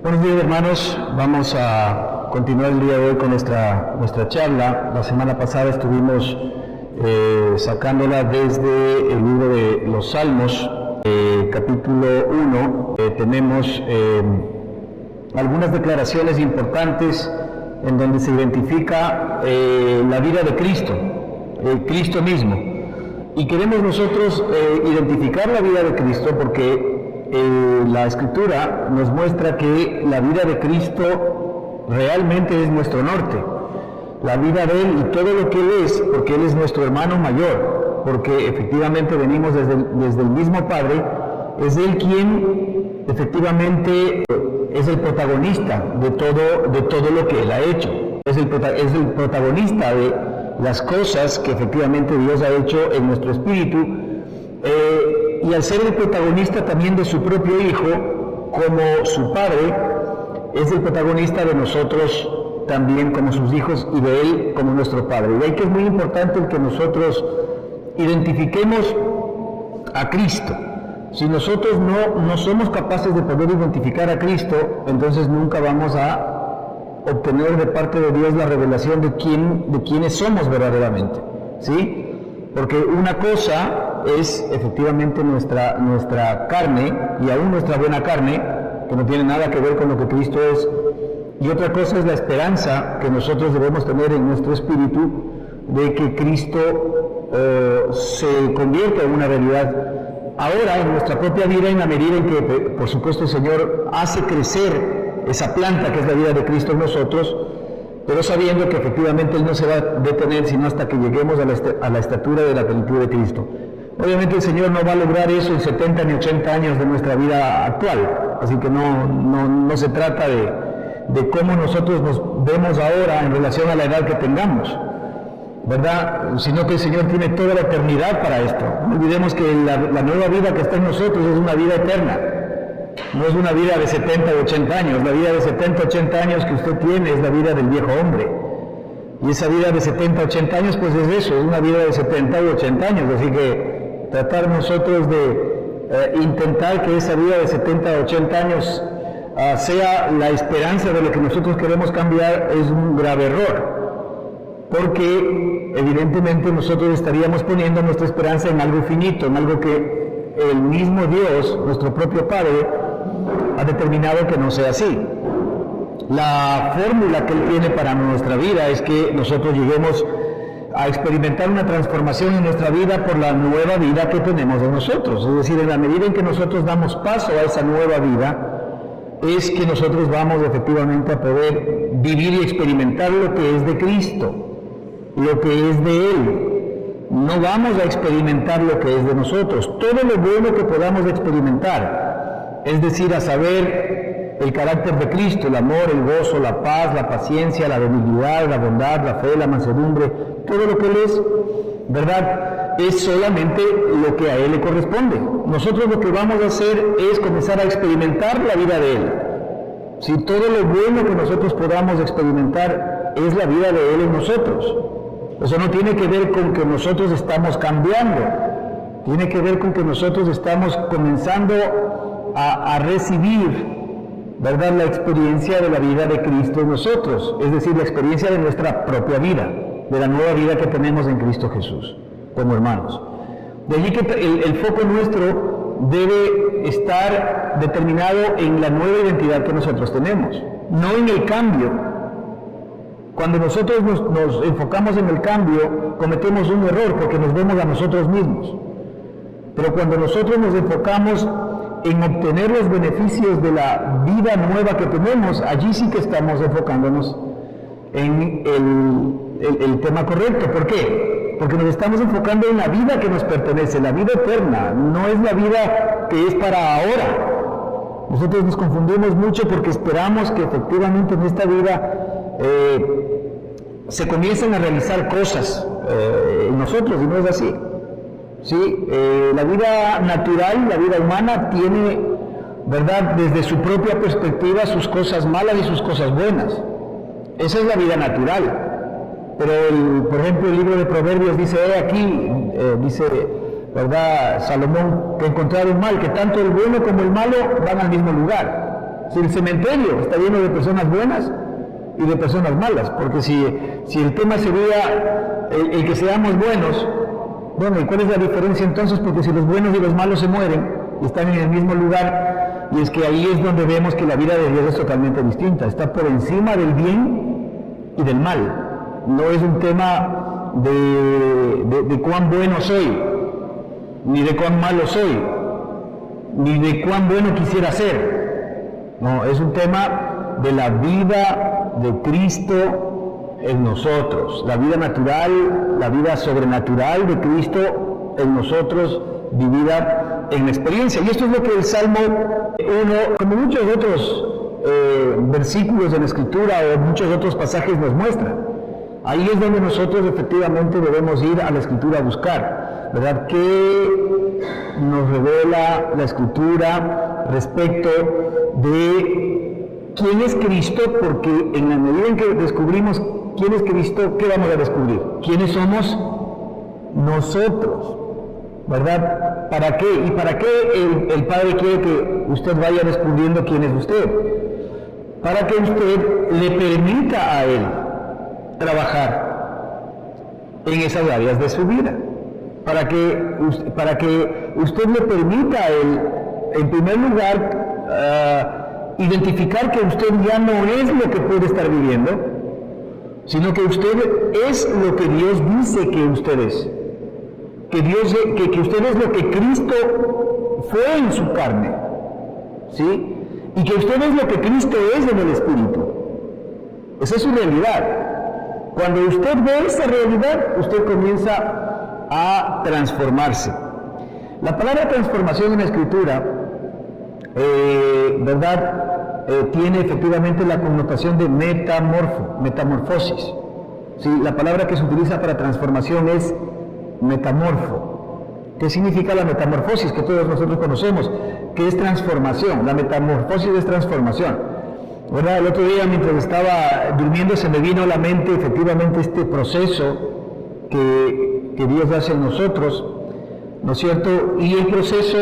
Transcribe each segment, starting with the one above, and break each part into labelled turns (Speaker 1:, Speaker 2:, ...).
Speaker 1: Buenos días, hermanos. Vamos a continuar el día de hoy con nuestra charla. La semana pasada estuvimos sacándola desde el libro de los Salmos, capítulo 1. Tenemos algunas declaraciones importantes en donde se identifica la vida de Cristo, Cristo mismo. Y queremos nosotros identificar la vida de Cristo porque la Escritura nos muestra que la vida de Cristo realmente es nuestro norte. La vida de Él y todo lo que Él es, porque Él es nuestro hermano mayor, porque efectivamente venimos desde el mismo Padre, es Él quien efectivamente es el protagonista de todo lo que Él ha hecho. Es el protagonista de las cosas que efectivamente Dios ha hecho en nuestro espíritu. Y al ser el protagonista también de su propio Hijo, como su Padre, es el protagonista de nosotros también como sus hijos y de Él como nuestro Padre. Y ahí que es muy importante el que nosotros identifiquemos a Cristo. Si nosotros no somos capaces de poder identificar a Cristo, entonces nunca vamos a obtener de parte de Dios la revelación de quiénes somos verdaderamente, ¿sí? Porque una cosa es efectivamente nuestra carne, y aún nuestra buena carne, que no tiene nada que ver con lo que Cristo es, y otra cosa es la esperanza que nosotros debemos tener en nuestro espíritu de que Cristo se convierta en una realidad ahora en nuestra propia vida, en la medida en que, por supuesto, el Señor hace crecer esa planta que es la vida de Cristo en nosotros, pero sabiendo que efectivamente Él no se va a detener sino hasta que lleguemos a la estatura de la plenitud de Cristo. Obviamente el Señor no va a lograr eso en 70 ni 80 años de nuestra vida actual, así que no se trata de cómo nosotros nos vemos ahora en relación a la edad que tengamos, ¿verdad? Sino que el Señor tiene toda la eternidad para esto. No olvidemos que la nueva vida que está en nosotros es una vida eterna. No es una vida de 70 o 80 años. La vida de 70 o 80 años que usted tiene es la vida del viejo hombre. Y esa vida de 70 o 80 años, pues es eso, es una vida de 70 o 80 años. Así que tratar nosotros de intentar que esa vida de 70 o 80 años sea la esperanza de lo que nosotros queremos cambiar es un grave error. Porque evidentemente nosotros estaríamos poniendo nuestra esperanza en algo finito, en algo que el mismo Dios, nuestro propio Padre, ha determinado que no sea así. La fórmula que Él tiene para nuestra vida es que nosotros lleguemos a experimentar una transformación en nuestra vida por la nueva vida que tenemos en nosotros. Es decir, en la medida en que nosotros damos paso a esa nueva vida, es que nosotros vamos efectivamente a poder vivir y experimentar lo que es de Cristo, lo que es de Él. No vamos a experimentar lo que es de nosotros. Todo lo bueno que podamos experimentar, es decir, a saber el carácter de Cristo, el amor, el gozo, la paz, la paciencia, la benignidad, la bondad, la fe, la mansedumbre, todo lo que Él es, ¿verdad? Es solamente lo que a Él le corresponde. Nosotros lo que vamos a hacer es comenzar a experimentar la vida de Él. Si todo lo bueno que nosotros podamos experimentar es la vida de Él en nosotros. Eso no tiene que ver con que nosotros estamos cambiando, tiene que ver con que nosotros estamos comenzando a recibir, ¿verdad?, la experiencia de la vida de Cristo en nosotros, es decir, la experiencia de nuestra propia vida, de la nueva vida que tenemos en Cristo Jesús, como hermanos. De allí que el foco nuestro debe estar determinado en la nueva identidad que nosotros tenemos, no en el cambio. Cuando nosotros nos enfocamos en el cambio, cometemos un error porque nos vemos a nosotros mismos. Pero cuando nosotros nos enfocamos en obtener los beneficios de la vida nueva que tenemos, allí sí que estamos enfocándonos en el tema correcto. ¿Por qué? Porque nos estamos enfocando en la vida que nos pertenece, la vida eterna, no es la vida que es para ahora. Nosotros nos confundimos mucho porque esperamos que efectivamente en esta vida se comiencen a realizar cosas en nosotros, y no es así. ¿Sí? La vida natural, la vida humana tiene, ¿verdad?, desde su propia perspectiva sus cosas malas y sus cosas buenas. Esa es la vida natural. Pero, por ejemplo, el libro de Proverbios dice, dice, ¿verdad?, Salomón, que encontraron mal, que tanto el bueno como el malo van al mismo lugar. Si el cementerio está lleno de personas buenas y de personas malas, porque si el tema sería el que seamos buenos, bueno, ¿y cuál es la diferencia entonces? Porque si los buenos y los malos se mueren y están en el mismo lugar, y es que ahí es donde vemos que la vida de Dios es totalmente distinta, está por encima del bien y del mal. No es un tema de cuán bueno soy, ni de cuán malo soy, ni de cuán bueno quisiera ser. No, es un tema de la vida de Cristo en nosotros, la vida natural, la vida sobrenatural de Cristo en nosotros, vivida en la experiencia. Y esto es lo que el Salmo 1, como muchos otros versículos de la Escritura o muchos otros pasajes nos muestran. Ahí es donde nosotros efectivamente debemos ir a la Escritura a buscar, ¿verdad? ¿Qué nos revela la Escritura respecto de quién es Cristo? Porque en la medida en que descubrimos quién es Cristo, ¿qué vamos a descubrir? ¿Quiénes somos nosotros? ¿Verdad? ¿Para qué? ¿Y para qué el Padre quiere que usted vaya descubriendo quién es usted? Para que usted le permita a Él trabajar en esas áreas de su vida. Para que usted le permita a Él, en primer lugar, identificar que usted ya no es lo que puede estar viviendo, sino que usted es lo que Dios dice que usted es. Que usted es lo que Cristo fue en su carne, ¿sí? Y que usted es lo que Cristo es en el Espíritu. Esa es su realidad. Cuando usted ve esa realidad, usted comienza a transformarse. La palabra transformación en la Escritura, ¿verdad? Tiene efectivamente la connotación de metamorfosis. ¿Sí? La palabra que se utiliza para transformación es metamorfo. ¿Qué significa la metamorfosis? Que todos nosotros conocemos, que es transformación. La metamorfosis es transformación, ¿verdad? El otro día, mientras estaba durmiendo, se me vino a la mente efectivamente este proceso que Dios hace en nosotros, ¿no es cierto? Y el proceso,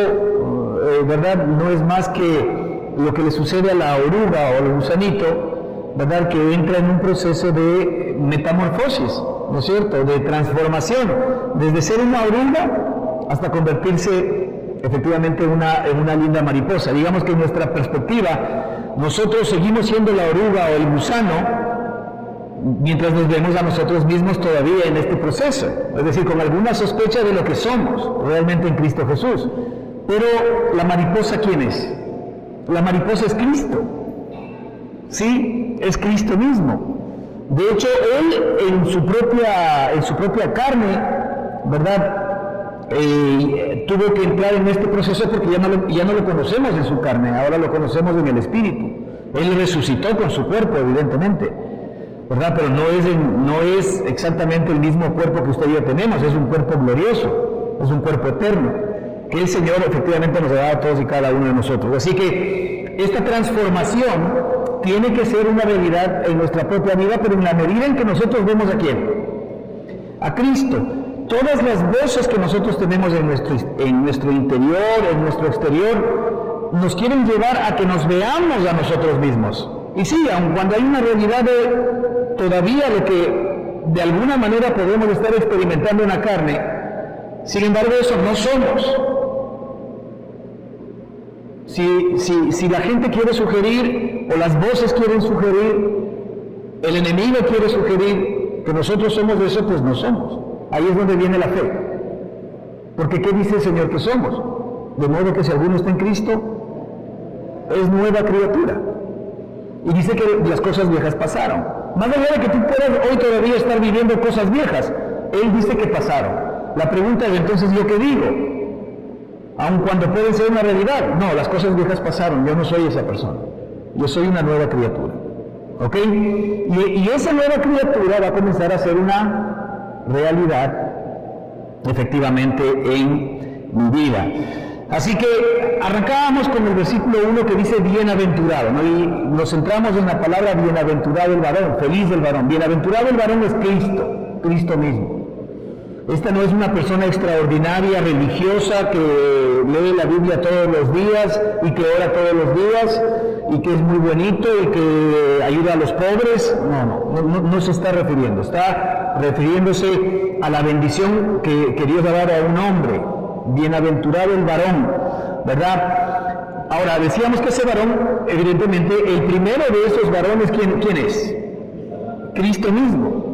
Speaker 1: ¿verdad?, no es más que lo que le sucede a la oruga o al gusanito, ¿verdad?, que entra en un proceso de metamorfosis, ¿no es cierto?, de transformación, desde ser una oruga hasta convertirse efectivamente en una linda mariposa. Digamos que en nuestra perspectiva, nosotros seguimos siendo la oruga o el gusano, mientras nos vemos a nosotros mismos todavía en este proceso, es decir, con alguna sospecha de lo que somos realmente en Cristo Jesús. Pero la mariposa, ¿quién es? La mariposa es Cristo, ¿sí? Es Cristo mismo. De hecho, Él en su propia carne, ¿verdad?, tuvo que entrar en este proceso porque ya no lo conocemos en su carne, ahora lo conocemos en el Espíritu. Él resucitó con su cuerpo, evidentemente, ¿verdad? Pero no es exactamente el mismo cuerpo que usted y yo tenemos, es un cuerpo glorioso, es un cuerpo eterno, que el Señor efectivamente nos ha dado a todos y cada uno de nosotros. Así que esta transformación tiene que ser una realidad en nuestra propia vida, pero en la medida en que nosotros vemos ¿a quién? A Cristo. Todas las voces que nosotros tenemos en nuestro interior, en nuestro exterior, nos quieren llevar a que nos veamos a nosotros mismos. Y sí, aun cuando hay una realidad de todavía lo que de alguna manera podemos estar experimentando en la carne, sin embargo eso no somos. Si la gente quiere sugerir, o las voces quieren sugerir, el enemigo quiere sugerir que nosotros somos de eso, pues no somos. Ahí es donde viene la fe. Porque ¿qué dice el Señor que somos? De modo que si alguno está en Cristo, es nueva criatura. Y dice que las cosas viejas pasaron. Más allá de que tú puedas hoy todavía estar viviendo cosas viejas, Él dice que pasaron. La pregunta es entonces, ¿yo qué digo? Aun cuando pueden ser una realidad. No, las cosas viejas pasaron, yo no soy esa persona. Yo soy una nueva criatura. ¿Ok? Y esa nueva criatura va a comenzar a ser una realidad efectivamente en mi vida. Así que arrancábamos con el versículo 1 que dice bienaventurado, ¿no? Y nos centramos en la palabra bienaventurado el varón, feliz del varón. Bienaventurado el varón es Cristo, Cristo mismo. Esta no es una persona extraordinaria, religiosa, que lee la Biblia todos los días y que ora todos los días y que es muy bonito y que ayuda a los pobres. No se está refiriendo. Está refiriéndose a la bendición que Dios ha dado a un hombre. Bienaventurado el varón, ¿verdad? Ahora, decíamos que ese varón, evidentemente, el primero de esos varones, ¿quién es? Cristo mismo.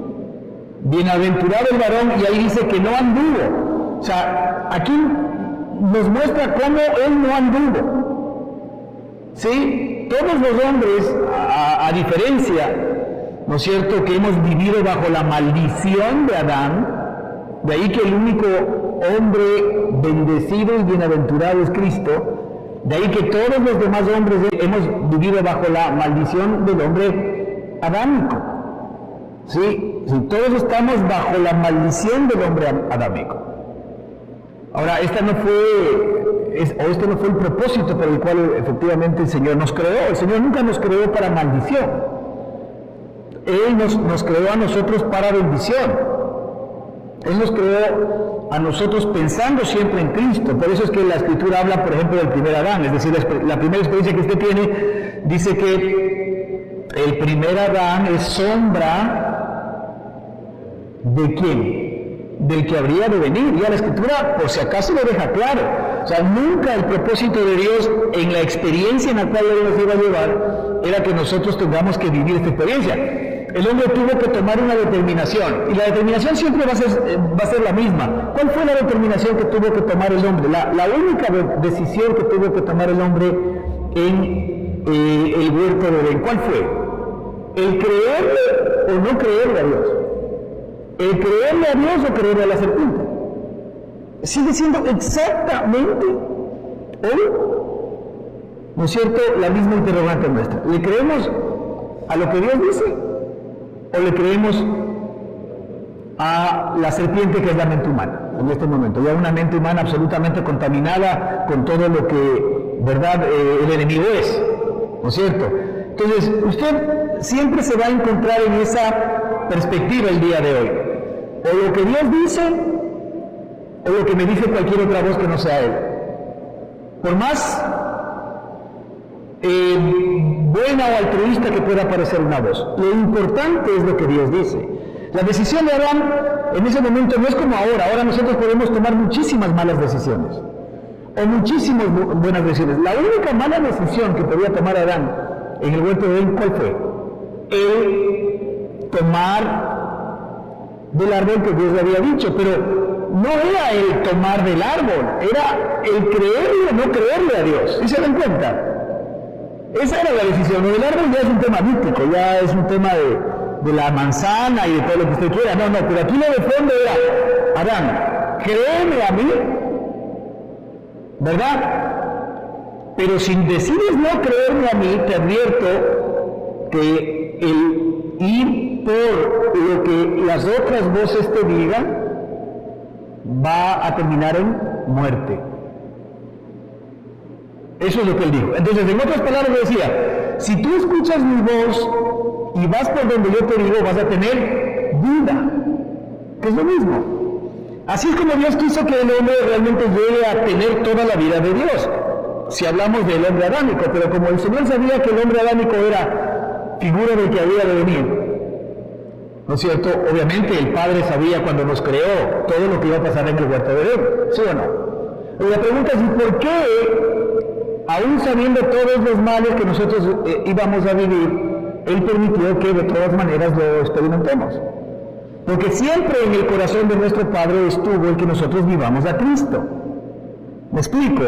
Speaker 1: Bienaventurado el varón, y ahí dice que no anduvo. O sea, aquí nos muestra cómo él no anduvo. ¿Sí? Todos los hombres, a diferencia, ¿no es cierto?, que hemos vivido bajo la maldición de Adán, de ahí que el único hombre bendecido y bienaventurado es Cristo, de ahí que todos los demás hombres hemos vivido bajo la maldición del hombre adámico. ¿Sí? Todos estamos bajo la maldición del hombre adámico. Ahora, este no fue el propósito por el cual efectivamente el Señor nos creó. El Señor nunca nos creó para maldición. Él nos creó a nosotros para bendición. Él nos creó a nosotros pensando siempre en Cristo. Por eso es que la Escritura habla, por ejemplo, del primer Adán. Es decir, la primera experiencia que usted tiene, dice que el primer Adán es sombra ¿de quién? Del que habría de venir. Ya la Escritura, por si acaso, lo deja claro. O sea, nunca el propósito de Dios en la experiencia en la cual Él nos iba a llevar era que nosotros tengamos que vivir esta experiencia. El hombre tuvo que tomar una determinación, y la determinación siempre va a ser la misma. ¿Cuál fue la determinación que tuvo que tomar el hombre? La única decisión que tuvo que tomar el hombre en el huerto de Edén, ¿cuál fue? ¿El creerle o no creerle a Dios? ¿El creerle a Dios o creerle a la serpiente? Sigue siendo exactamente hoy, ¿no es cierto?, la misma interrogante nuestra. ¿Le creemos a lo que Dios dice o le creemos a la serpiente, que es la mente humana en este momento? Ya una mente humana absolutamente contaminada con todo lo que, ¿verdad?, el enemigo es, ¿no es cierto? Entonces, usted siempre se va a encontrar en esa perspectiva el día de hoy. O lo que Dios dice, o lo que me dice cualquier otra voz que no sea Él. Por más buena o altruista que pueda parecer una voz, lo importante es lo que Dios dice. La decisión de Adán en ese momento no es como ahora. Ahora nosotros podemos tomar muchísimas malas decisiones, o muchísimas buenas decisiones. La única mala decisión que podía tomar Adán en el huerto de Edén, ¿cuál fue? El tomar del árbol que Dios le había dicho, pero no era el tomar del árbol, era el creerle o no creerle a Dios. ¿Sí se dan cuenta? Esa era la decisión. Lo del árbol ya es un tema mítico, ya es un tema de la manzana y de todo lo que usted quiera. No, pero aquí lo de fondo era: Adán, créeme a mí, ¿verdad? Pero si decides no creerme a mí, te advierto que el ir por lo que las otras voces te digan va a terminar en muerte. Eso es lo que él dijo. Entonces, en otras palabras, le decía: si tú escuchas mi voz y vas por donde yo te digo, vas a tener vida, que es lo mismo. Así es como Dios quiso que el hombre realmente llegue a tener toda la vida de Dios, si hablamos del hombre adámico. Pero como el Señor sabía que el hombre adámico era figura del que había de venir, ¿no es cierto? Obviamente el Padre sabía cuando nos creó todo lo que iba a pasar en el huerto de Edén, ¿sí o no? Pero la pregunta es: ¿y por qué, aún sabiendo todos los males que nosotros íbamos a vivir, Él permitió que de todas maneras lo experimentemos? Porque siempre en el corazón de nuestro Padre estuvo el que nosotros vivamos a Cristo. ¿Me explico?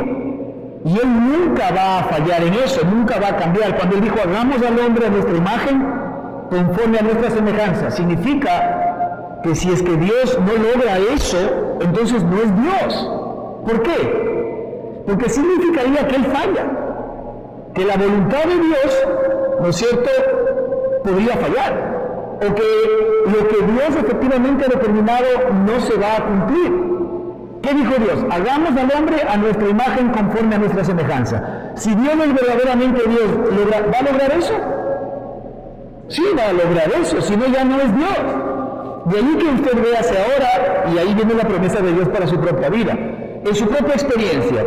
Speaker 1: Y Él nunca va a fallar en eso, nunca va a cambiar. Cuando Él dijo: hagamos al hombre a nuestra imagen, conforme a nuestra semejanza, significa que si es que Dios no logra eso, entonces no es Dios. ¿Por qué? Porque significaría que Él falla, que la voluntad de Dios, ¿no es cierto?, podría fallar, o que lo que Dios efectivamente ha determinado no se va a cumplir. ¿Qué dijo Dios? Hagamos al hombre a nuestra imagen, conforme a nuestra semejanza. Si Dios es verdaderamente Dios, ¿va a lograr eso? Sí, va a lograr eso, si no, ya no es Dios. De ahí que usted vea hacia ahora, y ahí viene la promesa de Dios para su propia vida. En su propia experiencia,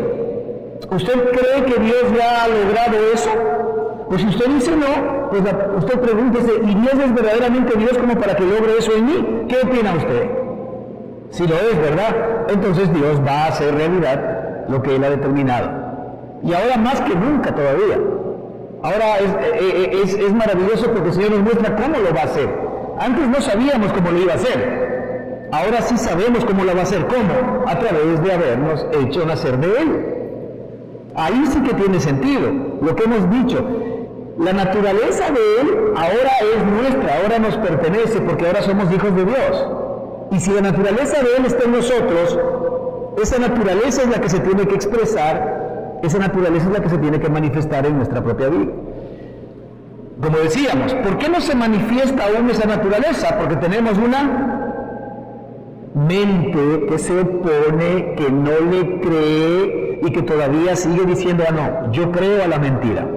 Speaker 1: ¿usted cree que Dios ya ha logrado eso? Pues si usted dice no, pues usted pregúntese, ¿y Dios es verdaderamente Dios como para que logre eso en mí? ¿Qué opina usted? Si lo es, ¿verdad? Entonces Dios va a hacer realidad lo que Él ha determinado. Y ahora más que nunca todavía. Ahora es maravilloso porque el Señor nos muestra cómo lo va a hacer. Antes no sabíamos cómo lo iba a hacer. Ahora sí sabemos cómo lo va a hacer. ¿Cómo? A través de habernos hecho nacer de Él. Ahí sí que tiene sentido lo que hemos dicho. La naturaleza de Él ahora es nuestra, ahora nos pertenece porque ahora somos hijos de Dios. Y si la naturaleza de Él está en nosotros, esa naturaleza es la que se tiene que expresar, esa naturaleza es la que se tiene que manifestar en nuestra propia vida. Como decíamos, ¿por qué no se manifiesta aún esa naturaleza? Porque tenemos una mente que se opone, que no le cree y que todavía sigue diciendo, no, yo creo a la mentira,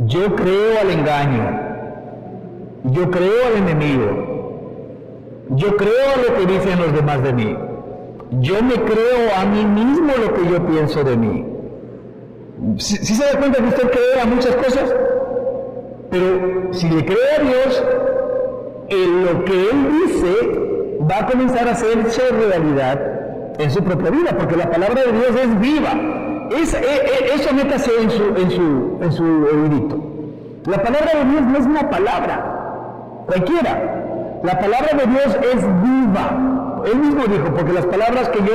Speaker 1: yo creo al engaño, yo creo al enemigo, yo creo a lo que dicen los demás de mí, yo me creo a mí mismo lo que yo pienso de mí. ¿Sí se da cuenta que usted cree a muchas cosas? Pero si le cree a Dios, lo que Él dice va a comenzar a hacerse realidad en su propia vida, porque la palabra de Dios es viva. Eso métase en su oídito. La palabra de Dios no es una palabra cualquiera. La palabra de Dios es viva. Él mismo dijo, porque las palabras que yo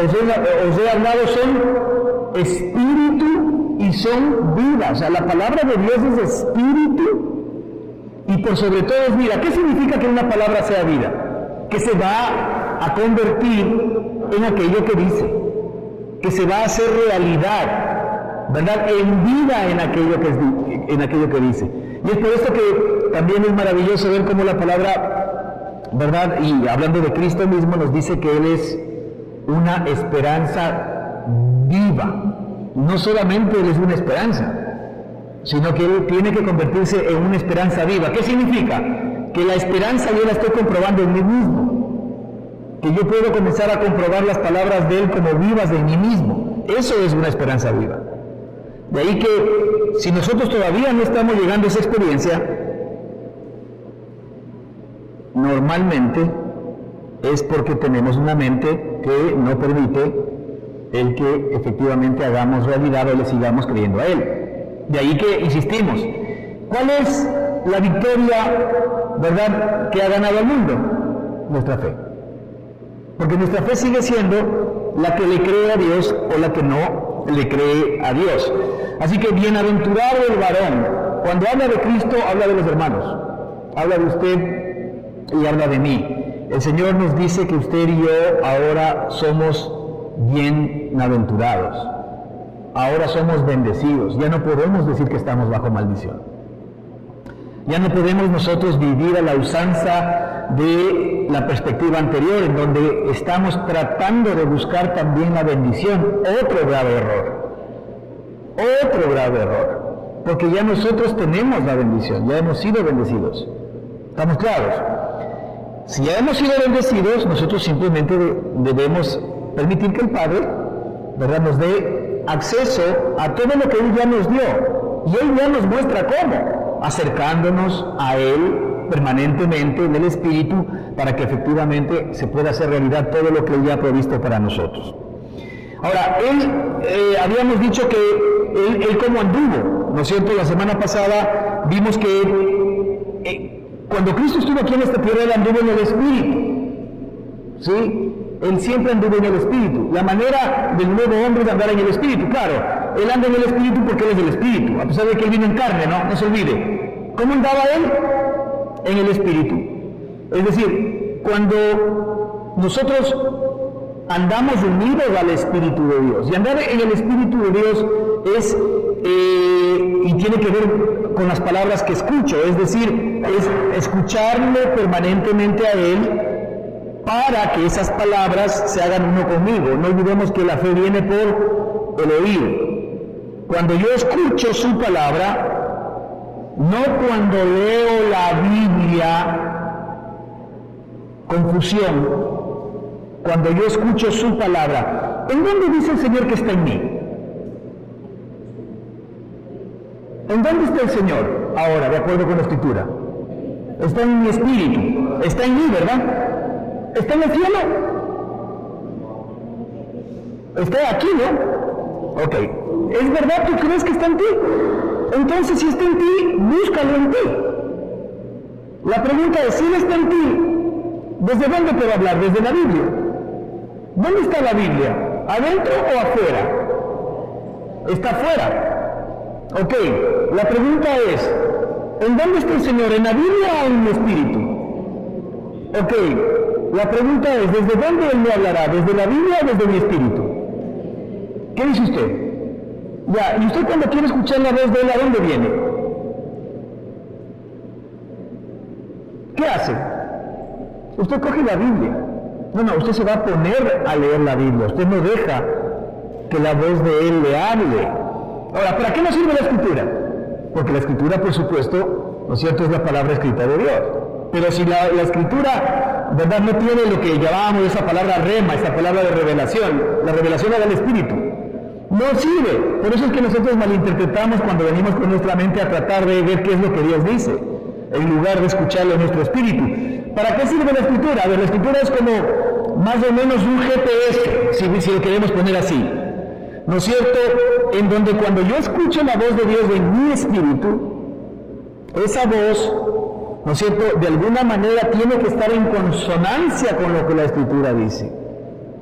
Speaker 1: os he hablado son espíritu y son vida. O sea, la palabra de Dios es espíritu y por sobre todo es vida. ¿Qué significa que una palabra sea vida? Que se va a convertir en aquello que dice, que se va a hacer realidad, ¿verdad? En vida en aquello que dice. Y es por esto que también es maravilloso ver cómo la palabra, ¿verdad? Y hablando de Cristo mismo, nos dice que Él es una esperanza viva. No solamente Él es una esperanza, sino que Él tiene que convertirse en una esperanza viva. ¿Qué significa? Que la esperanza yo la estoy comprobando en mí mismo. Que yo puedo comenzar a comprobar las palabras de Él como vivas en mí mismo. Eso es una esperanza viva. De ahí que si nosotros todavía no estamos llegando a esa experiencia, normalmente es porque tenemos una mente que no permite el que efectivamente hagamos realidad o le sigamos creyendo a Él. De ahí que insistimos, ¿cuál es la victoria, verdad, que ha ganado al mundo? Nuestra fe. Porque nuestra fe sigue siendo la que le cree a Dios o la que no le cree a Dios. Así que bienaventurado el varón. Cuando habla de Cristo, habla de los hermanos. Habla de usted y habla de mí. El Señor nos dice que usted y yo ahora somos bienaventurados. Ahora somos bendecidos. Ya no podemos decir que estamos bajo maldición. Ya no podemos nosotros vivir a la usanza de la perspectiva anterior, en donde estamos tratando de buscar también la bendición. Otro grave error. Otro grave error. Porque ya nosotros tenemos la bendición, ya hemos sido bendecidos. ¿Estamos claros? Si ya hemos sido bendecidos, nosotros simplemente debemos permitir que el Padre, ¿verdad?, nos dé acceso a todo lo que Él ya nos dio. Y Él ya nos muestra cómo, acercándonos a Él permanentemente en el Espíritu, para que efectivamente se pueda hacer realidad todo lo que Él ya ha provisto para nosotros. Ahora, habíamos dicho que Él cómo anduvo, ¿no es cierto? La semana pasada vimos que cuando Cristo estuvo aquí en esta tierra, Él anduvo en el Espíritu, ¿sí? Él siempre anduvo en el Espíritu. La manera del nuevo hombre es andar en el Espíritu. Claro, Él anda en el Espíritu porque Él es del Espíritu, a pesar de que Él vino en carne, no se olvide. ¿Cómo andaba Él? En el Espíritu. Es decir, cuando nosotros andamos unidos al Espíritu de Dios, y andar en el Espíritu de Dios es, y tiene que ver con las palabras que escucho, es decir, es escucharle permanentemente a Él, para que esas palabras se hagan uno conmigo. No olvidemos que la fe viene por el oído. Cuando yo escucho su palabra, no cuando leo la Biblia, confusión, cuando yo escucho su palabra, ¿en dónde dice el Señor que está en mí? ¿En dónde está el Señor ahora, de acuerdo con la Escritura? Está en mi espíritu, está en mí, ¿verdad? ¿Está en el cielo? Está aquí, ¿no? Ok. ¿Es verdad? ¿Tú crees que está en ti? Entonces, si está en ti, búscalo en ti. La pregunta es, si Él está en ti, ¿desde dónde te va a hablar? ¿Desde la Biblia? ¿Dónde está la Biblia? ¿Adentro o afuera? Está afuera. Ok. La pregunta es, ¿en dónde está el Señor? ¿En la Biblia o en mi espíritu? Ok. La pregunta es, ¿desde dónde Él me hablará? ¿Desde la Biblia o desde mi espíritu? ¿Qué dice usted? Ya, ¿y usted cuando quiere escuchar la voz de Él, a dónde viene? ¿Qué hace? Usted coge la Biblia. No, usted se va a poner a leer la Biblia. Usted no deja que la voz de Él le hable. Ahora, ¿para qué nos sirve la Escritura? Porque la Escritura, por supuesto, ¿no es cierto?, es la palabra escrita de Dios. Pero si la Escritura, ¿verdad?, no tiene lo que llamábamos esa palabra rema, esa palabra de revelación, la revelación del Espíritu, no sirve. Por eso es que nosotros malinterpretamos cuando venimos con nuestra mente a tratar de ver qué es lo que Dios dice, en lugar de escucharlo en nuestro espíritu. ¿Para qué sirve la Escritura? A ver, la Escritura es como más o menos un GPS, si lo queremos poner así, ¿no es cierto?, en donde cuando yo escucho la voz de Dios en mi espíritu, esa voz, ¿no es cierto?, de alguna manera tiene que estar en consonancia con lo que la Escritura dice.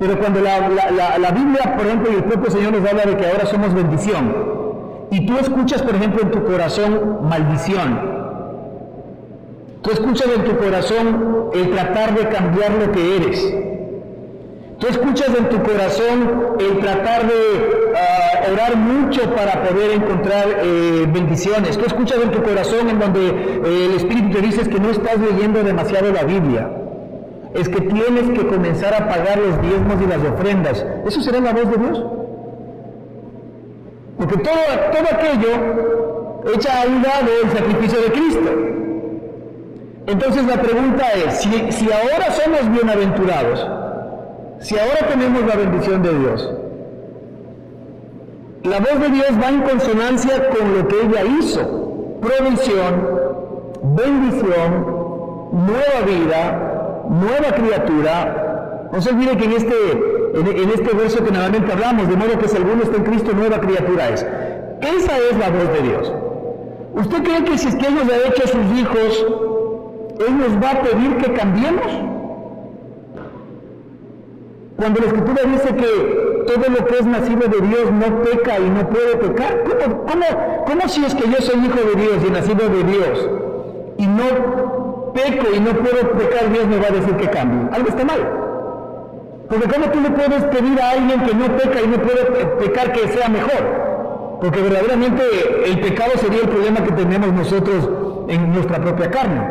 Speaker 1: Pero cuando la Biblia, por ejemplo, y el propio Señor nos habla de que ahora somos bendición, y tú escuchas, por ejemplo, en tu corazón maldición, tú escuchas en tu corazón el tratar de cambiar lo que eres, tú escuchas en tu corazón el tratar de orar mucho para poder encontrar bendiciones, tú escuchas en tu corazón en donde el Espíritu te dice que no estás leyendo demasiado la Biblia, es que tienes que comenzar a pagar los diezmos y las ofrendas. ¿Eso será la voz de Dios? Porque todo aquello echa a un lado el sacrificio de Cristo. Entonces la pregunta es, si ahora somos bienaventurados, si ahora tenemos la bendición de Dios, la voz de Dios va en consonancia con lo que ella hizo: provisión, bendición, nueva vida, nueva criatura. No se olvide que en este verso que normalmente hablamos, de modo que si alguno está en Cristo, nueva criatura es. Esa es la voz de Dios. ¿Usted cree que si es que Él nos ha hecho a sus hijos, Él nos va a pedir que cambiemos? Cuando la Escritura dice que todo lo que es nacido de Dios no peca y no puede pecar, ¿cómo si es que yo soy hijo de Dios y nacido de Dios y no peco y no puedo pecar, Dios me va a decir que cambie? Algo está mal. Porque ¿cómo tú le puedes pedir a alguien que no peca y no puede pecar que sea mejor? Porque verdaderamente el pecado sería el problema que tenemos nosotros en nuestra propia carne.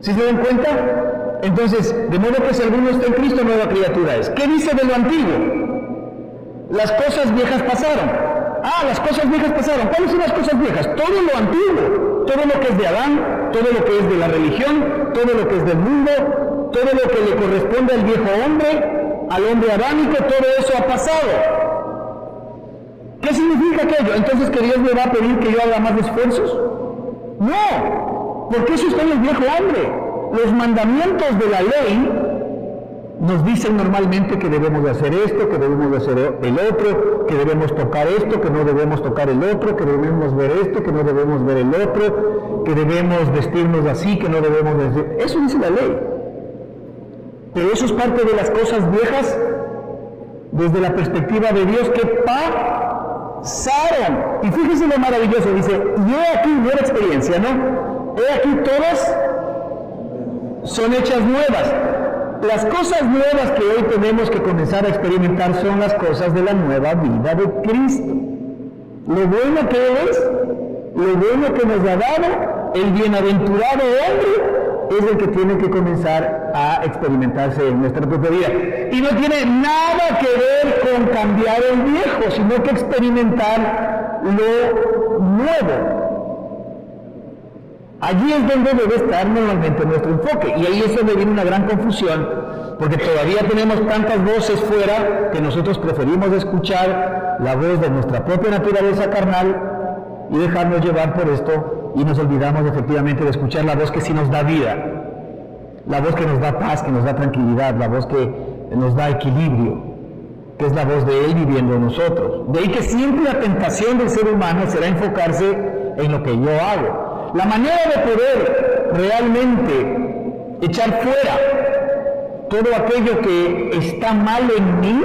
Speaker 1: ¿Sí se dan cuenta? Entonces, de modo que si alguno está en Cristo, nueva criatura es. ¿Qué dice de lo antiguo? Las cosas viejas pasaron. Las cosas viejas pasaron. ¿Cuáles son las cosas viejas? Todo lo antiguo. Todo lo que es de Adán, todo lo que es de la religión, todo lo que es del mundo, todo lo que le corresponde al viejo hombre, al hombre adámico, todo eso ha pasado. ¿Qué significa aquello? Entonces, ¿que Dios me va a pedir que yo haga más esfuerzos? No, porque eso está en el viejo hombre. Los mandamientos de la ley nos dicen normalmente que debemos de hacer esto, que debemos de hacer el otro, que debemos tocar esto, que no debemos tocar el otro, que debemos ver esto, que no debemos ver el otro, que debemos vestirnos así, que no debemos decir. Eso dice la ley. Pero eso es parte de las cosas viejas desde la perspectiva de Dios que pasaron. Y fíjese lo maravilloso, dice, y he aquí, nueva experiencia, ¿no? He aquí todas son hechas nuevas. Las cosas nuevas que hoy tenemos que comenzar a experimentar son las cosas de la nueva vida de Cristo. Lo bueno que Él es, lo bueno que nos ha dado, el bienaventurado hombre, es el que tiene que comenzar a experimentarse en nuestra propia vida. Y no tiene nada que ver con cambiar el viejo, sino que experimentar lo nuevo. Allí es donde debe estar normalmente nuestro enfoque, y ahí es donde viene una gran confusión, porque todavía tenemos tantas voces fuera que nosotros preferimos escuchar la voz de nuestra propia naturaleza carnal y dejarnos llevar por esto, y nos olvidamos efectivamente de escuchar la voz que sí nos da vida, la voz que nos da paz, que nos da tranquilidad, la voz que nos da equilibrio, que es la voz de Él viviendo en nosotros. De ahí que siempre la tentación del ser humano será enfocarse en lo que yo hago. La manera de poder realmente echar fuera todo aquello que está mal en mí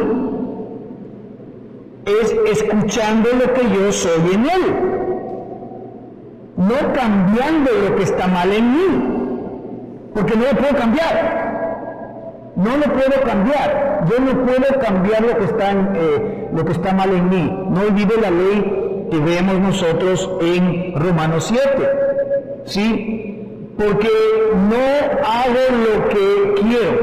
Speaker 1: es escuchando lo que yo soy en Él, no cambiando lo que está mal en mí, porque no lo puedo cambiar. No lo puedo cambiar. Yo no puedo cambiar lo que está mal en mí. No olvide la ley que vemos nosotros en Romanos 7. ¿Sí? Porque no hago lo que quiero,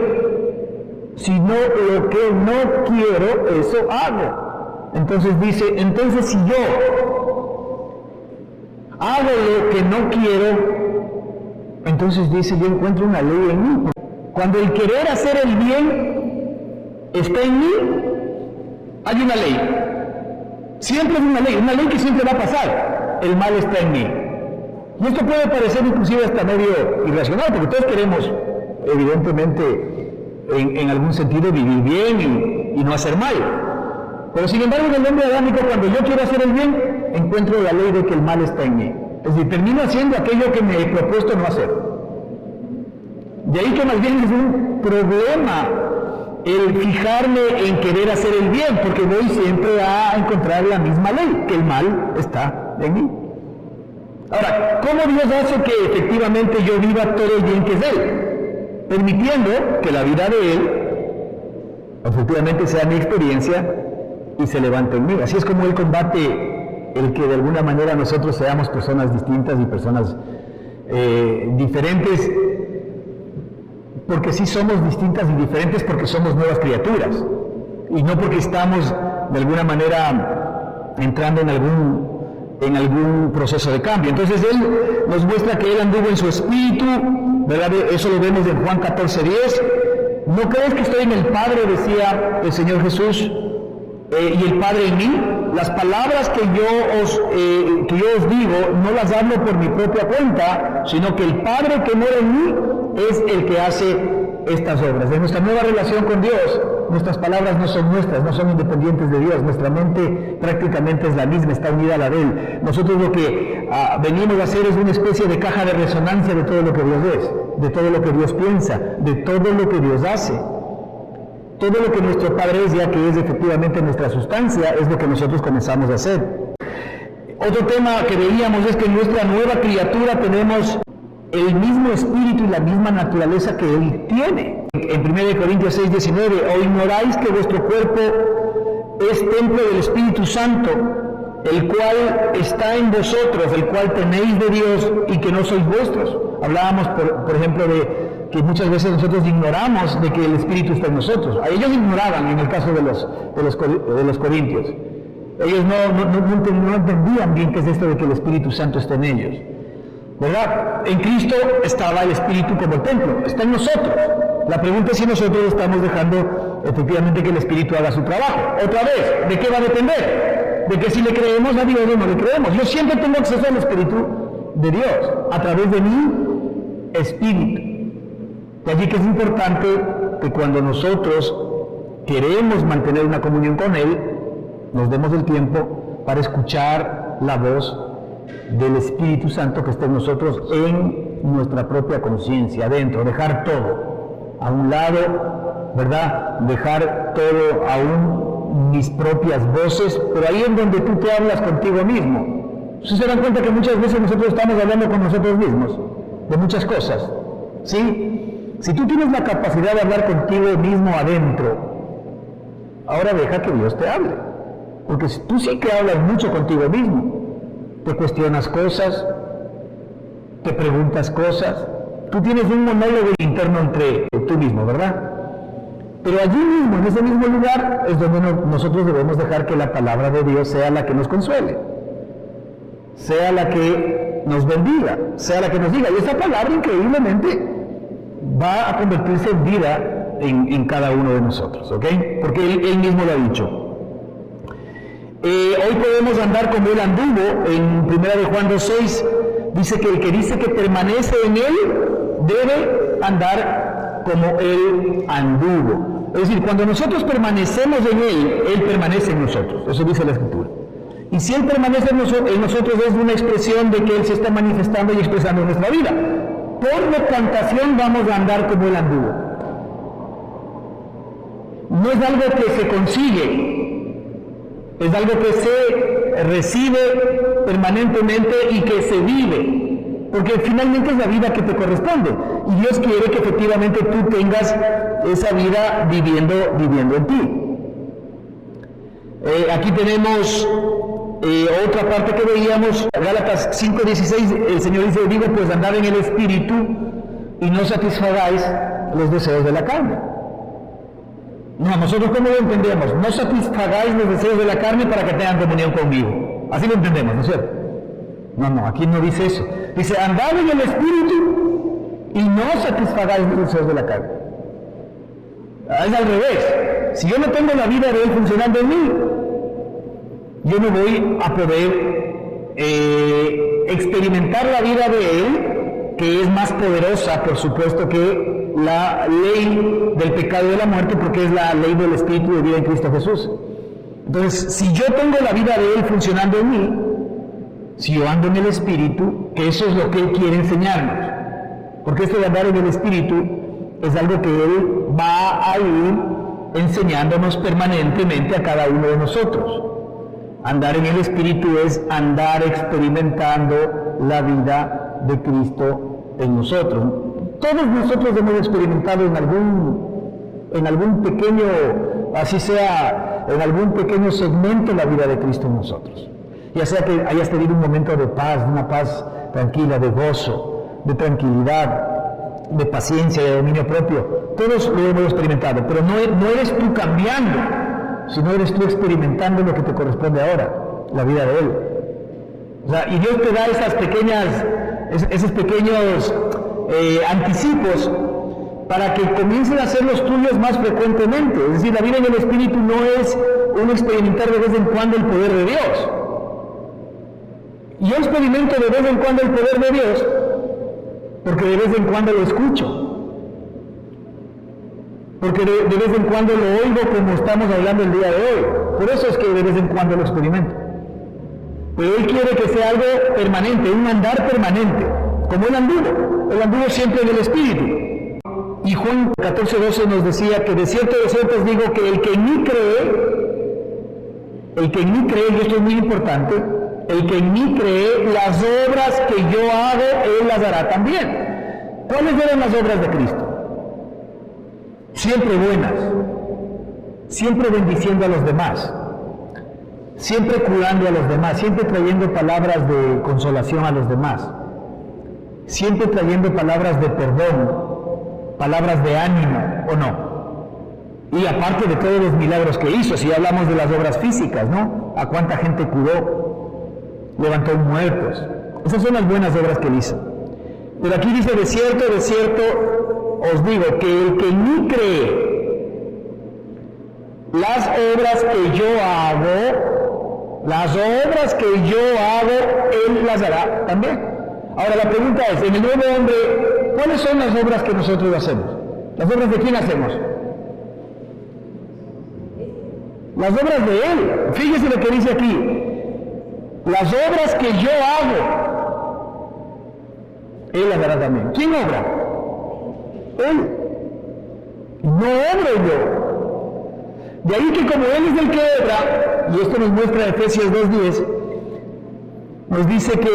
Speaker 1: sino lo que no quiero, eso hago. Entonces dice, si yo hago lo que no quiero, entonces dice, yo encuentro una ley en mí. Cuando el querer hacer el bien está en mí, hay una ley. Siempre es una ley que siempre va a pasar. El mal está en mí. Y esto puede parecer inclusive hasta medio irracional, porque todos queremos, evidentemente, en algún sentido vivir bien y no hacer mal. Pero sin embargo, en el hombre adámico, cuando yo quiero hacer el bien, encuentro la ley de que el mal está en mí. Es decir, termino haciendo aquello que me he propuesto no hacer. De ahí que más bien es un problema el fijarme en querer hacer el bien, porque voy siempre a encontrar la misma ley, que el mal está en mí. Ahora, ¿cómo Dios hace que efectivamente yo viva todo el bien que es Él? Permitiendo que la vida de Él efectivamente sea mi experiencia y se levante en mí. Así es como Él combate el que de alguna manera nosotros seamos personas distintas y personas diferentes, porque sí somos distintas y diferentes porque somos nuevas criaturas y no porque estamos de alguna manera entrando en algún proceso de cambio. Entonces Él nos muestra que Él anduvo en su espíritu, ¿verdad? Eso lo vemos en Juan 14:10. ¿No crees que estoy en el Padre?, decía el Señor Jesús, y el Padre en mí. Las palabras que yo os digo no las hablo por mi propia cuenta, sino que el Padre que mora en mí es el que hace estas obras. De nuestra nueva relación con Dios, nuestras palabras no son nuestras, no son independientes de Dios. Nuestra mente prácticamente es la misma, está unida a la de Él. Nosotros lo que venimos a hacer es una especie de caja de resonancia de todo lo que Dios es, de todo lo que Dios piensa, de todo lo que Dios hace. Todo lo que nuestro Padre es, ya que es efectivamente nuestra sustancia, es lo que nosotros comenzamos a hacer. Otro tema que veíamos es que en nuestra nueva criatura tenemos el mismo espíritu y la misma naturaleza que Él tiene. En 1 Corintios 6:19, ¿o ignoráis que vuestro cuerpo es templo del Espíritu Santo, el cual está en vosotros, el cual tenéis de Dios y que no sois vuestros? Hablábamos, por ejemplo, de que muchas veces nosotros ignoramos de que el Espíritu está en nosotros. A ellos ignoraban en el caso de los corintios. Ellos no entendían bien qué es esto de que el Espíritu Santo está en ellos, ¿verdad? En Cristo estaba el Espíritu como el templo, está en nosotros. La pregunta es si nosotros estamos dejando efectivamente que el Espíritu haga su trabajo. Otra vez, ¿de qué va a depender? De que si le creemos a Dios o no le creemos. Yo siempre tengo acceso al Espíritu de Dios a través de mi Espíritu. De allí que es importante que cuando nosotros queremos mantener una comunión con Él, nos demos el tiempo para escuchar la voz del Espíritu Santo que está en nosotros, en nuestra propia conciencia, adentro, dejar todo a un lado, ¿verdad? Dejar todo aún mis propias voces, pero ahí es donde tú te hablas contigo mismo. ¿Ustedes se dan cuenta que muchas veces nosotros estamos hablando con nosotros mismos de muchas cosas? ¿Sí? Si tú tienes la capacidad de hablar contigo mismo adentro, ahora deja que Dios te hable. Porque tú sí que hablas mucho contigo mismo. Te cuestionas cosas, te preguntas cosas. Tú tienes un monólogo interno entre tú mismo, ¿verdad? Pero allí mismo, en ese mismo lugar, es donde nosotros debemos dejar que la palabra de Dios sea la que nos consuele, sea la que nos bendiga, sea la que nos diga. Y esa palabra, increíblemente, va a convertirse en vida en cada uno de nosotros, ¿ok? Porque Él mismo lo ha dicho. Hoy podemos andar como Él anduvo. En 1 de Juan 2:6 dice que el que dice que permanece en Él debe andar como Él anduvo. Es decir, cuando nosotros permanecemos en Él permanece en nosotros. Eso dice la Escritura. Y si Él permanece en nosotros es una expresión de que Él se está manifestando y expresando en nuestra vida. Por decantación vamos a andar como Él anduvo. No es algo que se consigue, es algo que se recibe permanentemente y que se vive, porque finalmente es la vida que te corresponde. Y Dios quiere que efectivamente tú tengas esa vida viviendo en ti. Aquí tenemos otra parte que veíamos, Gálatas 5:16, el Señor dice, digo pues andad en el Espíritu y no satisfagáis los deseos de la carne. No, nosotros ¿cómo lo entendemos? No satisfagáis los deseos de la carne para que tengan comunión conmigo. Así lo entendemos, ¿no es cierto? No, aquí no dice eso. Dice, andad en el Espíritu y no satisfagáis los deseos de la carne. Es al revés. Si yo no tengo la vida de Él funcionando en mí, yo no voy a poder experimentar la vida de Él, que es más poderosa, por supuesto, que la ley del pecado y de la muerte, porque es la ley del Espíritu de vida en Cristo Jesús. Entonces, si yo tengo la vida de Él funcionando en mí, si yo ando en el Espíritu, que eso es lo que Él quiere enseñarnos, porque esto de andar en el Espíritu es algo que Él va a ir enseñándonos permanentemente a cada uno de nosotros. Andar en el Espíritu es andar experimentando la vida de Cristo en nosotros. Todos nosotros hemos experimentado en algún pequeño, así sea, en algún pequeño segmento la vida de Cristo en nosotros. Ya sea que hayas tenido un momento de paz, una paz tranquila, de gozo, de tranquilidad, de paciencia, de dominio propio. Todos lo hemos experimentado, pero no eres tú cambiando, sino eres tú experimentando lo que te corresponde ahora, la vida de Él. O sea, y Dios te da esos pequeños anticipos para que comiencen a ser los tuyos más frecuentemente. Es decir, la vida en el Espíritu no es un experimentar de vez en cuando el poder de Dios. Yo experimento de vez en cuando el poder de Dios porque de vez en cuando lo escucho. Porque de vez en cuando lo oigo como estamos hablando el día de hoy. Por eso es que de vez en cuando lo experimento. Pero Él quiere que sea algo permanente, un andar permanente, como Él anduvo siempre en el Espíritu. Y Juan 14:12 nos decía que de cierto os digo que el que en mí cree, y esto es muy importante, el que en mí cree, las obras que yo hago, Él las hará también. ¿Cuáles eran las obras de Cristo? Siempre buenas, siempre bendiciendo a los demás, siempre curando a los demás, siempre trayendo palabras de consolación a los demás, siempre trayendo palabras de perdón, palabras de ánimo, ¿o no? Y aparte de todos los milagros que hizo, si hablamos de las obras físicas, ¿no? A cuánta gente curó, levantó muertos. Esas son las buenas obras que Él hizo. Pero aquí dice, de cierto, os digo que el que en mí cree, las obras que yo hago, Él las hará también. Ahora la pregunta es, en el nuevo hombre, ¿cuáles son las obras que nosotros hacemos? ¿Las obras de quién hacemos? Las obras de Él. Fíjese lo que dice aquí. Las obras que yo hago, Él las hará también. ¿Quién obra? Él. No obro yo. De ahí que como Él es el que obra, y esto nos muestra Efesios 2:10, nos dice que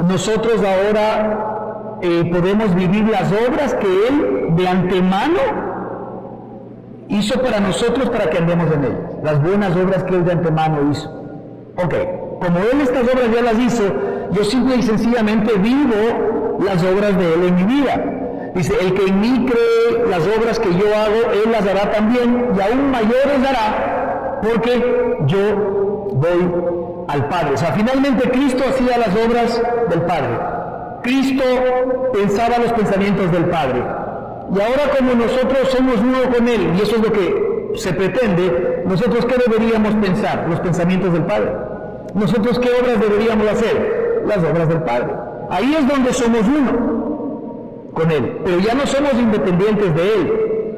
Speaker 1: nosotros ahora podemos vivir las obras que Él de antemano hizo para nosotros para que andemos en ellas. Las buenas obras que Él de antemano hizo. Ok, como Él estas obras ya las hizo, yo simple y sencillamente vivo las obras de Él en mi vida. Dice, el que en mí cree, las obras que yo hago, Él las hará también, y aún mayores hará, porque yo voy al Padre. O sea, finalmente Cristo hacía las obras del Padre. Cristo pensaba los pensamientos del Padre. Y ahora como nosotros somos uno con Él, y eso es lo que se pretende, nosotros ¿qué deberíamos pensar? Los pensamientos del Padre. Nosotros ¿qué obras deberíamos hacer? Las obras del Padre. Ahí es donde somos uno con Él, pero ya no somos independientes de Él,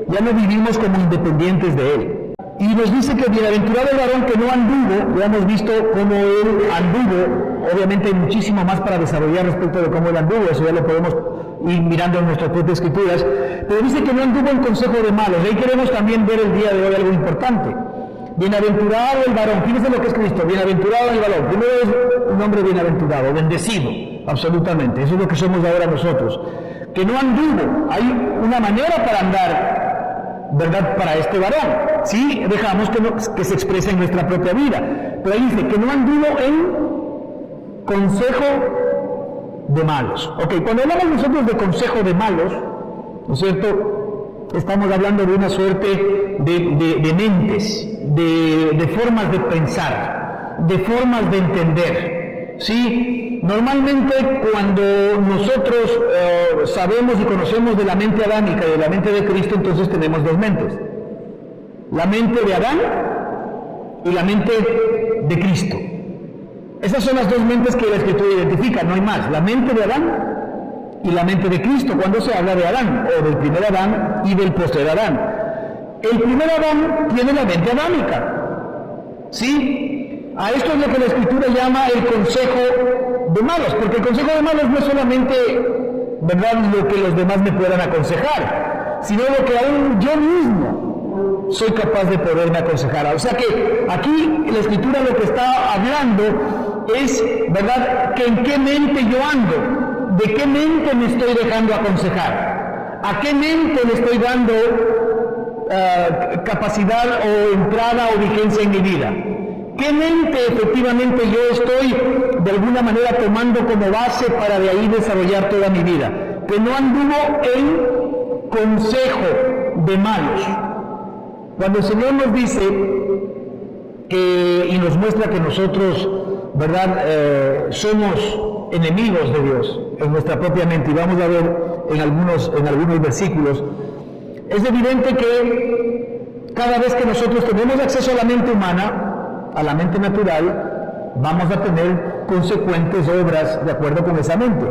Speaker 1: ya no vivimos como independientes de Él. Y nos dice que bienaventurado el varón que no anduvo, ya hemos visto cómo Él anduvo, obviamente hay muchísimo más para desarrollar respecto de cómo Él anduvo, eso ya lo podemos ir mirando en nuestras propias escrituras, pero dice que no anduvo en consejo de malos. Ahí queremos también ver el día de hoy algo importante. Bienaventurado el varón, fíjense lo que es Cristo, bienaventurado el varón, primero es un hombre bienaventurado, bendecido, absolutamente, eso es lo que somos ahora nosotros, que no anduvo, hay una manera para andar, ¿verdad?, para este varón, sí, dejamos que se exprese en nuestra propia vida, pero ahí dice que no anduvo en consejo de malos. Ok, cuando hablamos nosotros de consejo de malos, ¿no es cierto?, estamos hablando de una suerte de mentes, de formas de pensar, de formas de entender, ¿sí? Normalmente cuando nosotros sabemos y conocemos de la mente adámica y de la mente de Cristo, entonces tenemos dos mentes. La mente de Adán y la mente de Cristo. Esas son las dos mentes que la Escritura identifica, no hay más. La mente de Adán y la mente de Cristo, cuando se habla de Adán, o del primer Adán y del postrer Adán. El primer Adán tiene la mente adámica, ¿sí? A esto es lo que la Escritura llama el consejo de malos, porque el consejo de malos no es solamente, ¿verdad?, lo que los demás me puedan aconsejar, sino lo que aún yo mismo soy capaz de poderme aconsejar. O sea que aquí la Escritura lo que está hablando es, ¿verdad?, que en qué mente yo ando. ¿De qué mente me estoy dejando aconsejar? ¿A qué mente le estoy dando capacidad o entrada o vigencia en mi vida? ¿Qué mente efectivamente yo estoy de alguna manera tomando como base para de ahí desarrollar toda mi vida? Que no anduvo en consejo de malos. Cuando el Señor nos dice que, y nos muestra que nosotros, ¿verdad?, somos enemigos de Dios en nuestra propia mente, y vamos a ver en algunos versículos, es evidente que cada vez que nosotros tenemos acceso a la mente humana, a la mente natural, vamos a tener consecuentes obras de acuerdo con esa mente.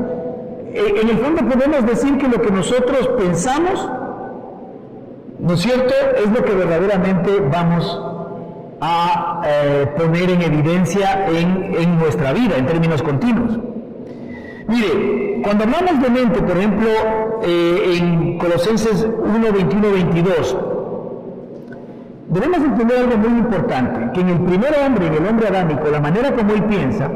Speaker 1: En el fondo podemos decir que lo que nosotros pensamos, ¿no es cierto?, es lo que verdaderamente vamos a poner en evidencia en nuestra vida, en términos continuos. Mire, cuando hablamos de mente, por ejemplo, en Colosenses 1, 21, 22, debemos entender algo muy importante, que en el primer hombre, en el hombre adámico, la manera como él piensa,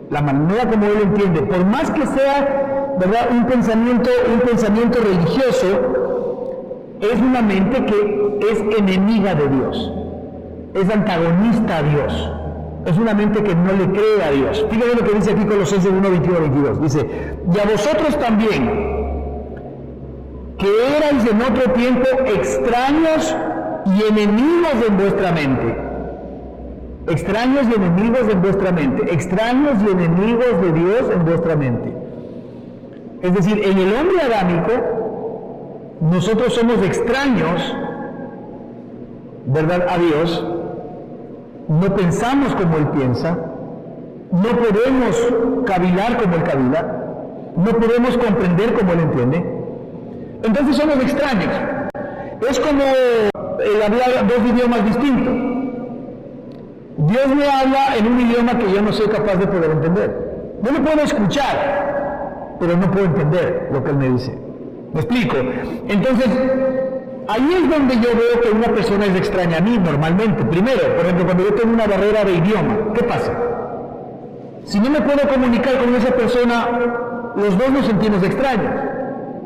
Speaker 1: la manera como él entiende, por más que sea, ¿verdad?, un pensamiento religioso, es una mente que es enemiga de Dios, es antagonista a Dios. Es una mente que no le cree a Dios. Fíjense lo que dice aquí Colosenses 1, 21, 22. Dice, y a vosotros también, que erais en otro tiempo extraños y enemigos en vuestra mente. Extraños y enemigos en vuestra mente. Extraños y enemigos de Dios en vuestra mente. Es decir, en el hombre adámico, nosotros somos extraños, ¿verdad?, a Dios. No pensamos como Él piensa, no podemos cavilar como Él cavila, no podemos comprender como Él entiende. Entonces somos extraños. Es como el hablar dos idiomas distintos. Dios me habla en un idioma que yo no soy capaz de poder entender. Yo lo puedo escuchar, pero no puedo entender lo que Él me dice. ¿Me explico? Entonces, ahí es donde yo veo que una persona es extraña a mí normalmente. Primero, por ejemplo, cuando yo tengo una barrera de idioma, ¿qué pasa? Si no me puedo comunicar con esa persona, los dos nos sentimos extraños,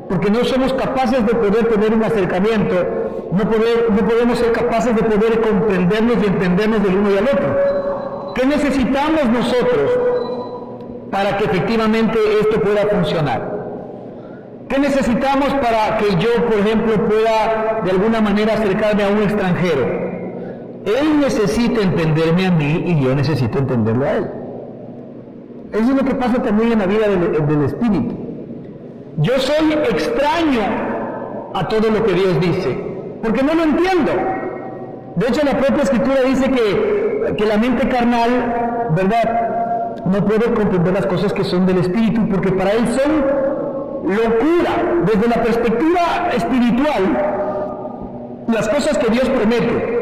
Speaker 1: porque no somos capaces de poder tener un acercamiento, no podemos ser capaces de poder comprendernos y entendernos del uno y al otro. ¿Qué necesitamos nosotros para que efectivamente esto pueda funcionar? ¿Qué necesitamos para que yo, por ejemplo, pueda de alguna manera acercarme a un extranjero? Él necesita entenderme a mí y yo necesito entenderlo a él. Eso es lo que pasa también en la vida del Espíritu. Yo soy extraño a todo lo que Dios dice, porque no lo entiendo. De hecho, la propia Escritura dice que la mente carnal, ¿verdad?, no puede comprender las cosas que son del Espíritu, porque para él son locura. Desde la perspectiva espiritual, las cosas que Dios promete,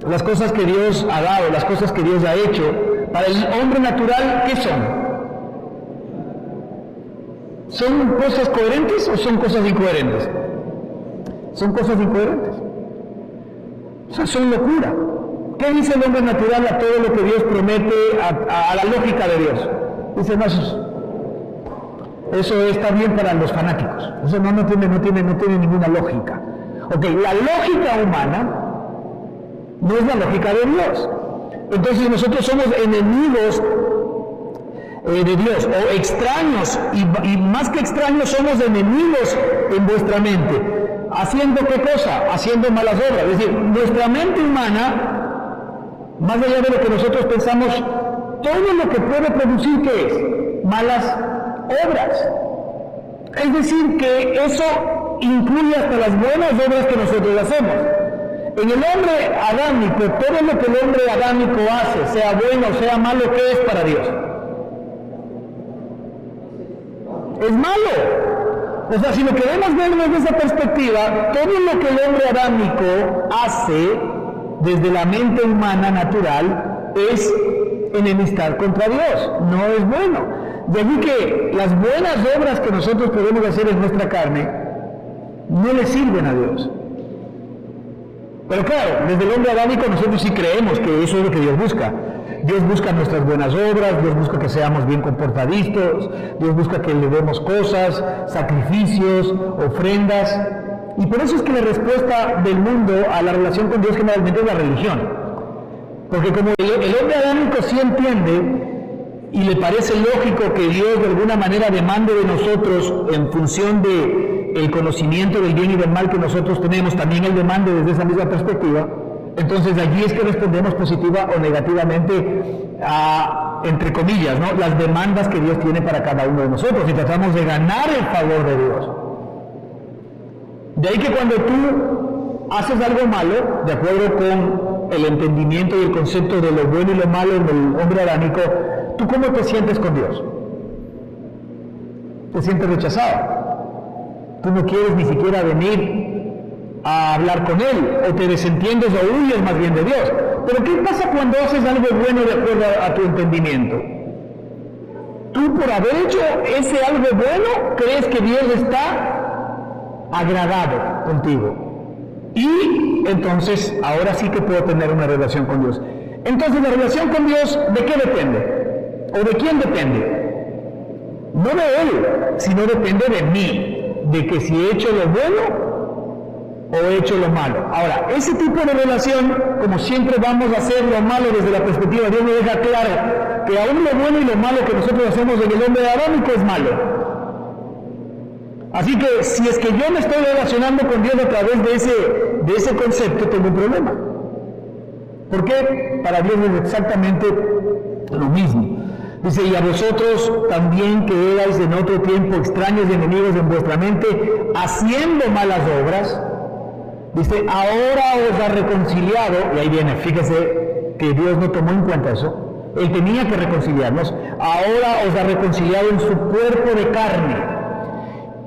Speaker 1: las cosas que Dios ha dado, las cosas que Dios ha hecho, para el hombre natural, ¿qué son? ¿Son cosas coherentes o son cosas incoherentes? Son cosas incoherentes. O sea, son locura. ¿Qué dice el hombre natural a todo lo que Dios promete, a la lógica de Dios? Dice, no, eso está bien para los fanáticos. Eso no tiene ninguna lógica. Ok, la lógica humana no es la lógica de Dios. Entonces nosotros somos enemigos de Dios, o extraños, y más que extraños somos enemigos en vuestra mente. ¿Haciendo qué cosa? Haciendo malas obras. Es decir, nuestra mente humana, más allá de lo que nosotros pensamos, todo lo que puede producir, ¿qué es? Malas obras. Es decir, que eso incluye hasta las buenas obras que nosotros hacemos. En el hombre adámico, todo lo que el hombre adámico hace, sea bueno o sea malo, ¿qué es para Dios? Es malo. O sea, si lo queremos ver desde esa perspectiva, todo lo que el hombre adámico hace desde la mente humana natural es enemistad contra Dios, no es bueno. De allí que las buenas obras que nosotros podemos hacer en nuestra carne no le sirven a Dios. Pero claro, desde el hombre adámico nosotros sí creemos que eso es lo que Dios busca. Dios busca nuestras buenas obras, Dios busca que seamos bien comportaditos, Dios busca que le demos cosas, sacrificios, ofrendas. Y por eso es que la respuesta del mundo a la relación con Dios generalmente es la religión. Porque como el hombre adámico sí entiende y le parece lógico que Dios de alguna manera demande de nosotros en función de el conocimiento del bien y del mal que nosotros tenemos, también Él demande desde esa misma perspectiva. Entonces allí es que respondemos positiva o negativamente a, entre comillas, ¿no?, las demandas que Dios tiene para cada uno de nosotros y tratamos de ganar el favor de Dios. De ahí que cuando tú haces algo malo, de acuerdo con el entendimiento y el concepto de lo bueno y lo malo en el hombre adámico, ¿tú cómo te sientes con Dios? Te sientes rechazado. Tú no quieres ni siquiera venir a hablar con Él, o te desentiendes o huyes más bien de Dios. Pero ¿qué pasa cuando haces algo bueno de acuerdo a tu entendimiento? Tú, por haber hecho ese algo bueno, crees que Dios está agradado contigo. Y entonces, ahora sí que puedo tener una relación con Dios. Entonces, la relación con Dios, ¿de qué depende? ¿O de quién depende? No de Él, sino depende de mí. De que si he hecho lo bueno o he hecho lo malo. Ahora, ese tipo de relación, como siempre vamos a hacer lo malo desde la perspectiva de Dios, nos deja claro que aún lo bueno y lo malo que nosotros hacemos en el hombre adámico es malo. Así que si es que yo me estoy relacionando con Dios a través de ese concepto, tengo un problema. ¿Por qué? Para Dios es exactamente lo mismo. Dice, y a vosotros también que erais en otro tiempo extraños y enemigos en vuestra mente, haciendo malas obras. Dice, ahora os ha reconciliado, y ahí viene, fíjese que Dios no tomó en cuenta eso, Él tenía que reconciliarnos, ahora os ha reconciliado en su cuerpo de carne.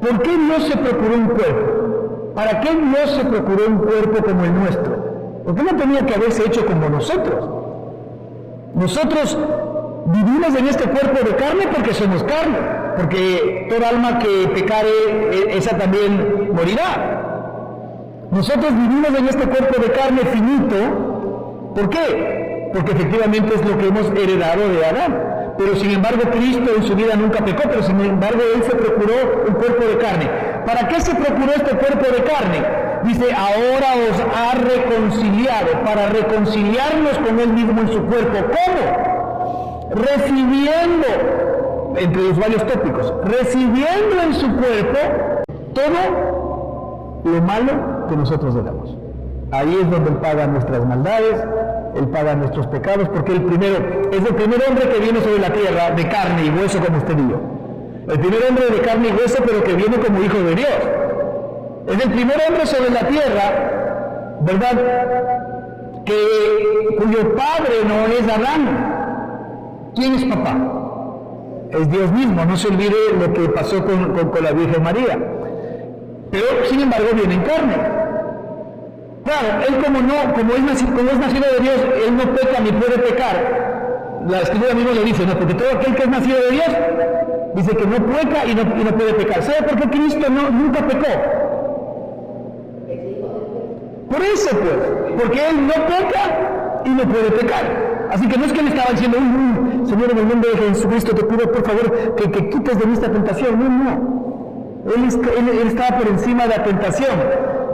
Speaker 1: ¿Por qué Dios se procuró un cuerpo? ¿Para qué Dios se procuró un cuerpo como el nuestro? ¿Por qué no tenía que haberse hecho como nosotros? Nosotros vivimos en este cuerpo de carne porque somos carne, porque toda alma que pecare, esa también morirá. Nosotros vivimos en este cuerpo de carne finito. ¿Por qué? Porque efectivamente es lo que hemos heredado de Adán. Pero sin embargo Cristo en su vida nunca pecó, pero sin embargo Él se procuró un cuerpo de carne. ¿Para qué se procuró este cuerpo de carne? Dice, ahora os ha reconciliado, para reconciliarnos con Él mismo en su cuerpo. ¿Cómo? Recibiendo, entre los varios tópicos, recibiendo en su cuerpo todo lo malo que nosotros le damos. Ahí es donde Él paga nuestras maldades, Él paga nuestros pecados, porque es el primer hombre que viene sobre la tierra de carne y hueso como usted y yo. El primer hombre de carne y hueso, pero que viene como hijo de Dios. Es el primer hombre sobre la tierra ¿verdad? Cuyo padre no es Adán. ¿Quién es papá? Es Dios mismo, no se olvide lo que pasó con la Virgen María. Pero, sin embargo, viene en carne. Claro, él como es nacido de Dios, él no peca ni puede pecar. La Escritura mismo le dice, no, porque todo aquel que es nacido de Dios, dice que no peca y no puede pecar. ¿Sabe por qué Cristo nunca pecó? Por eso, pues, porque él no peca y no puede pecar. Así que no es que le estaba diciendo, Señor, en el nombre de Jesucristo te pido por favor que quites de mí esta tentación. No. Él estaba por encima de la tentación.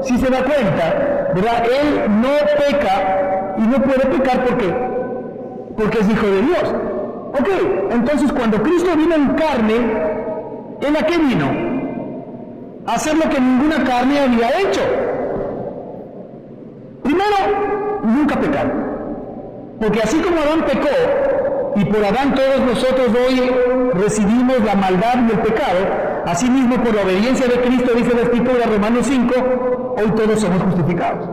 Speaker 1: Si se da cuenta, ¿verdad? Él no peca y no puede pecar porque es hijo de Dios. Ok, entonces cuando Cristo vino en carne, ¿él a qué vino? A hacer lo que ninguna carne había hecho. Primero, nunca pecar. Porque así como Adán pecó, y por Adán todos nosotros hoy recibimos la maldad y el pecado, asimismo por la obediencia de Cristo, dice la Escritura, Romanos 5, hoy todos somos justificados.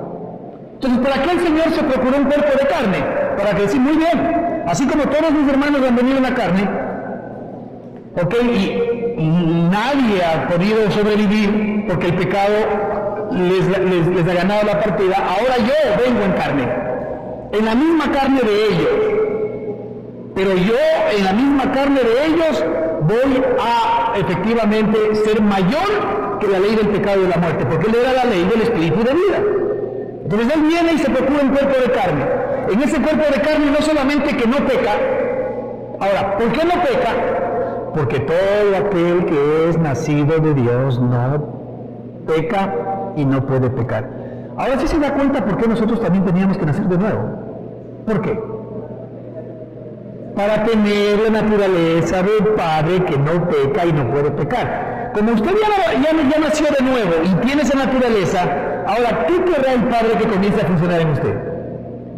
Speaker 1: Entonces, ¿para qué el Señor se procuró un cuerpo de carne? Para que decir, muy bien, así como todos mis hermanos han venido en la carne, ok, y nadie ha podido sobrevivir porque el pecado les ha ganado la partida, ahora yo vengo en carne. En la misma carne de ellos, pero yo en la misma carne de ellos voy a efectivamente ser mayor que la ley del pecado y de la muerte, porque él era la ley del espíritu de vida. Entonces él viene y se procura un cuerpo de carne. En ese cuerpo de carne no solamente que no peca, ahora, ¿por qué no peca? Porque todo aquel que es nacido de Dios no peca y no puede pecar. Ahora sí se da cuenta por qué nosotros también teníamos que nacer de nuevo. ¿Por qué? Para tener la naturaleza del Padre que no peca y no puede pecar. Como usted ya nació de nuevo y tiene esa naturaleza, ahora, ¿qué querrá el Padre que comience a funcionar en usted?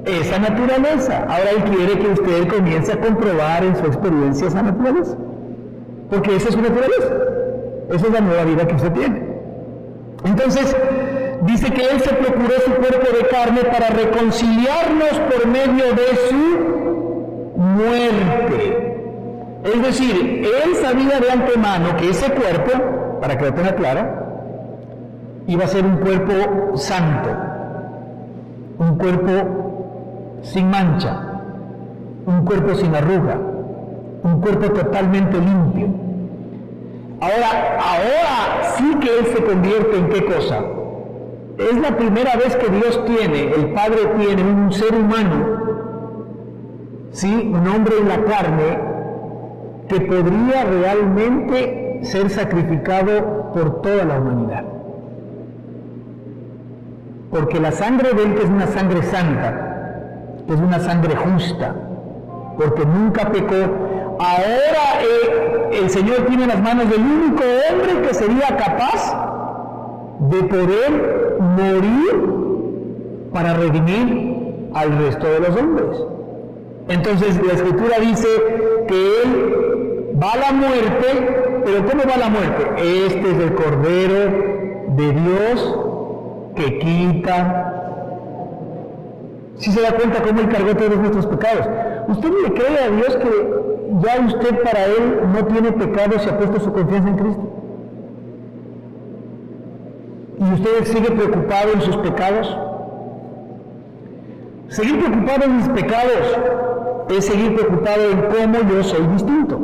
Speaker 1: Esa naturaleza. Ahora Él quiere que usted comience a comprobar en su experiencia esa naturaleza. Porque esa es su naturaleza. Esa es la nueva vida que usted tiene. Entonces, dice que Él se procuró su cuerpo de carne para reconciliarnos por medio de su muerte. Es decir, Él sabía de antemano que ese cuerpo, para que lo tenga claro, iba a ser un cuerpo santo, un cuerpo sin mancha, un cuerpo sin arruga, un cuerpo totalmente limpio. Ahora sí que Él se convierte en ¿qué cosa? Es la primera vez que Dios tiene, el Padre tiene un ser humano, ¿sí? Un hombre en la carne, que podría realmente ser sacrificado por toda la humanidad. Porque la sangre de Él, que es una sangre santa, es una sangre justa, porque nunca pecó. Ahora el Señor tiene en las manos del único hombre que sería capaz de poder morir para redimir al resto de los hombres. Entonces la Escritura dice que Él va a la muerte, pero ¿cómo va a la muerte? Este es el Cordero de Dios que quita. Si se da cuenta cómo Él cargó todos nuestros pecados. ¿Usted le cree a Dios que ya usted para Él no tiene pecado si ha puesto su confianza en Cristo? ¿Y usted sigue preocupado en sus pecados? Seguir preocupado en mis pecados es seguir preocupado en cómo yo soy distinto.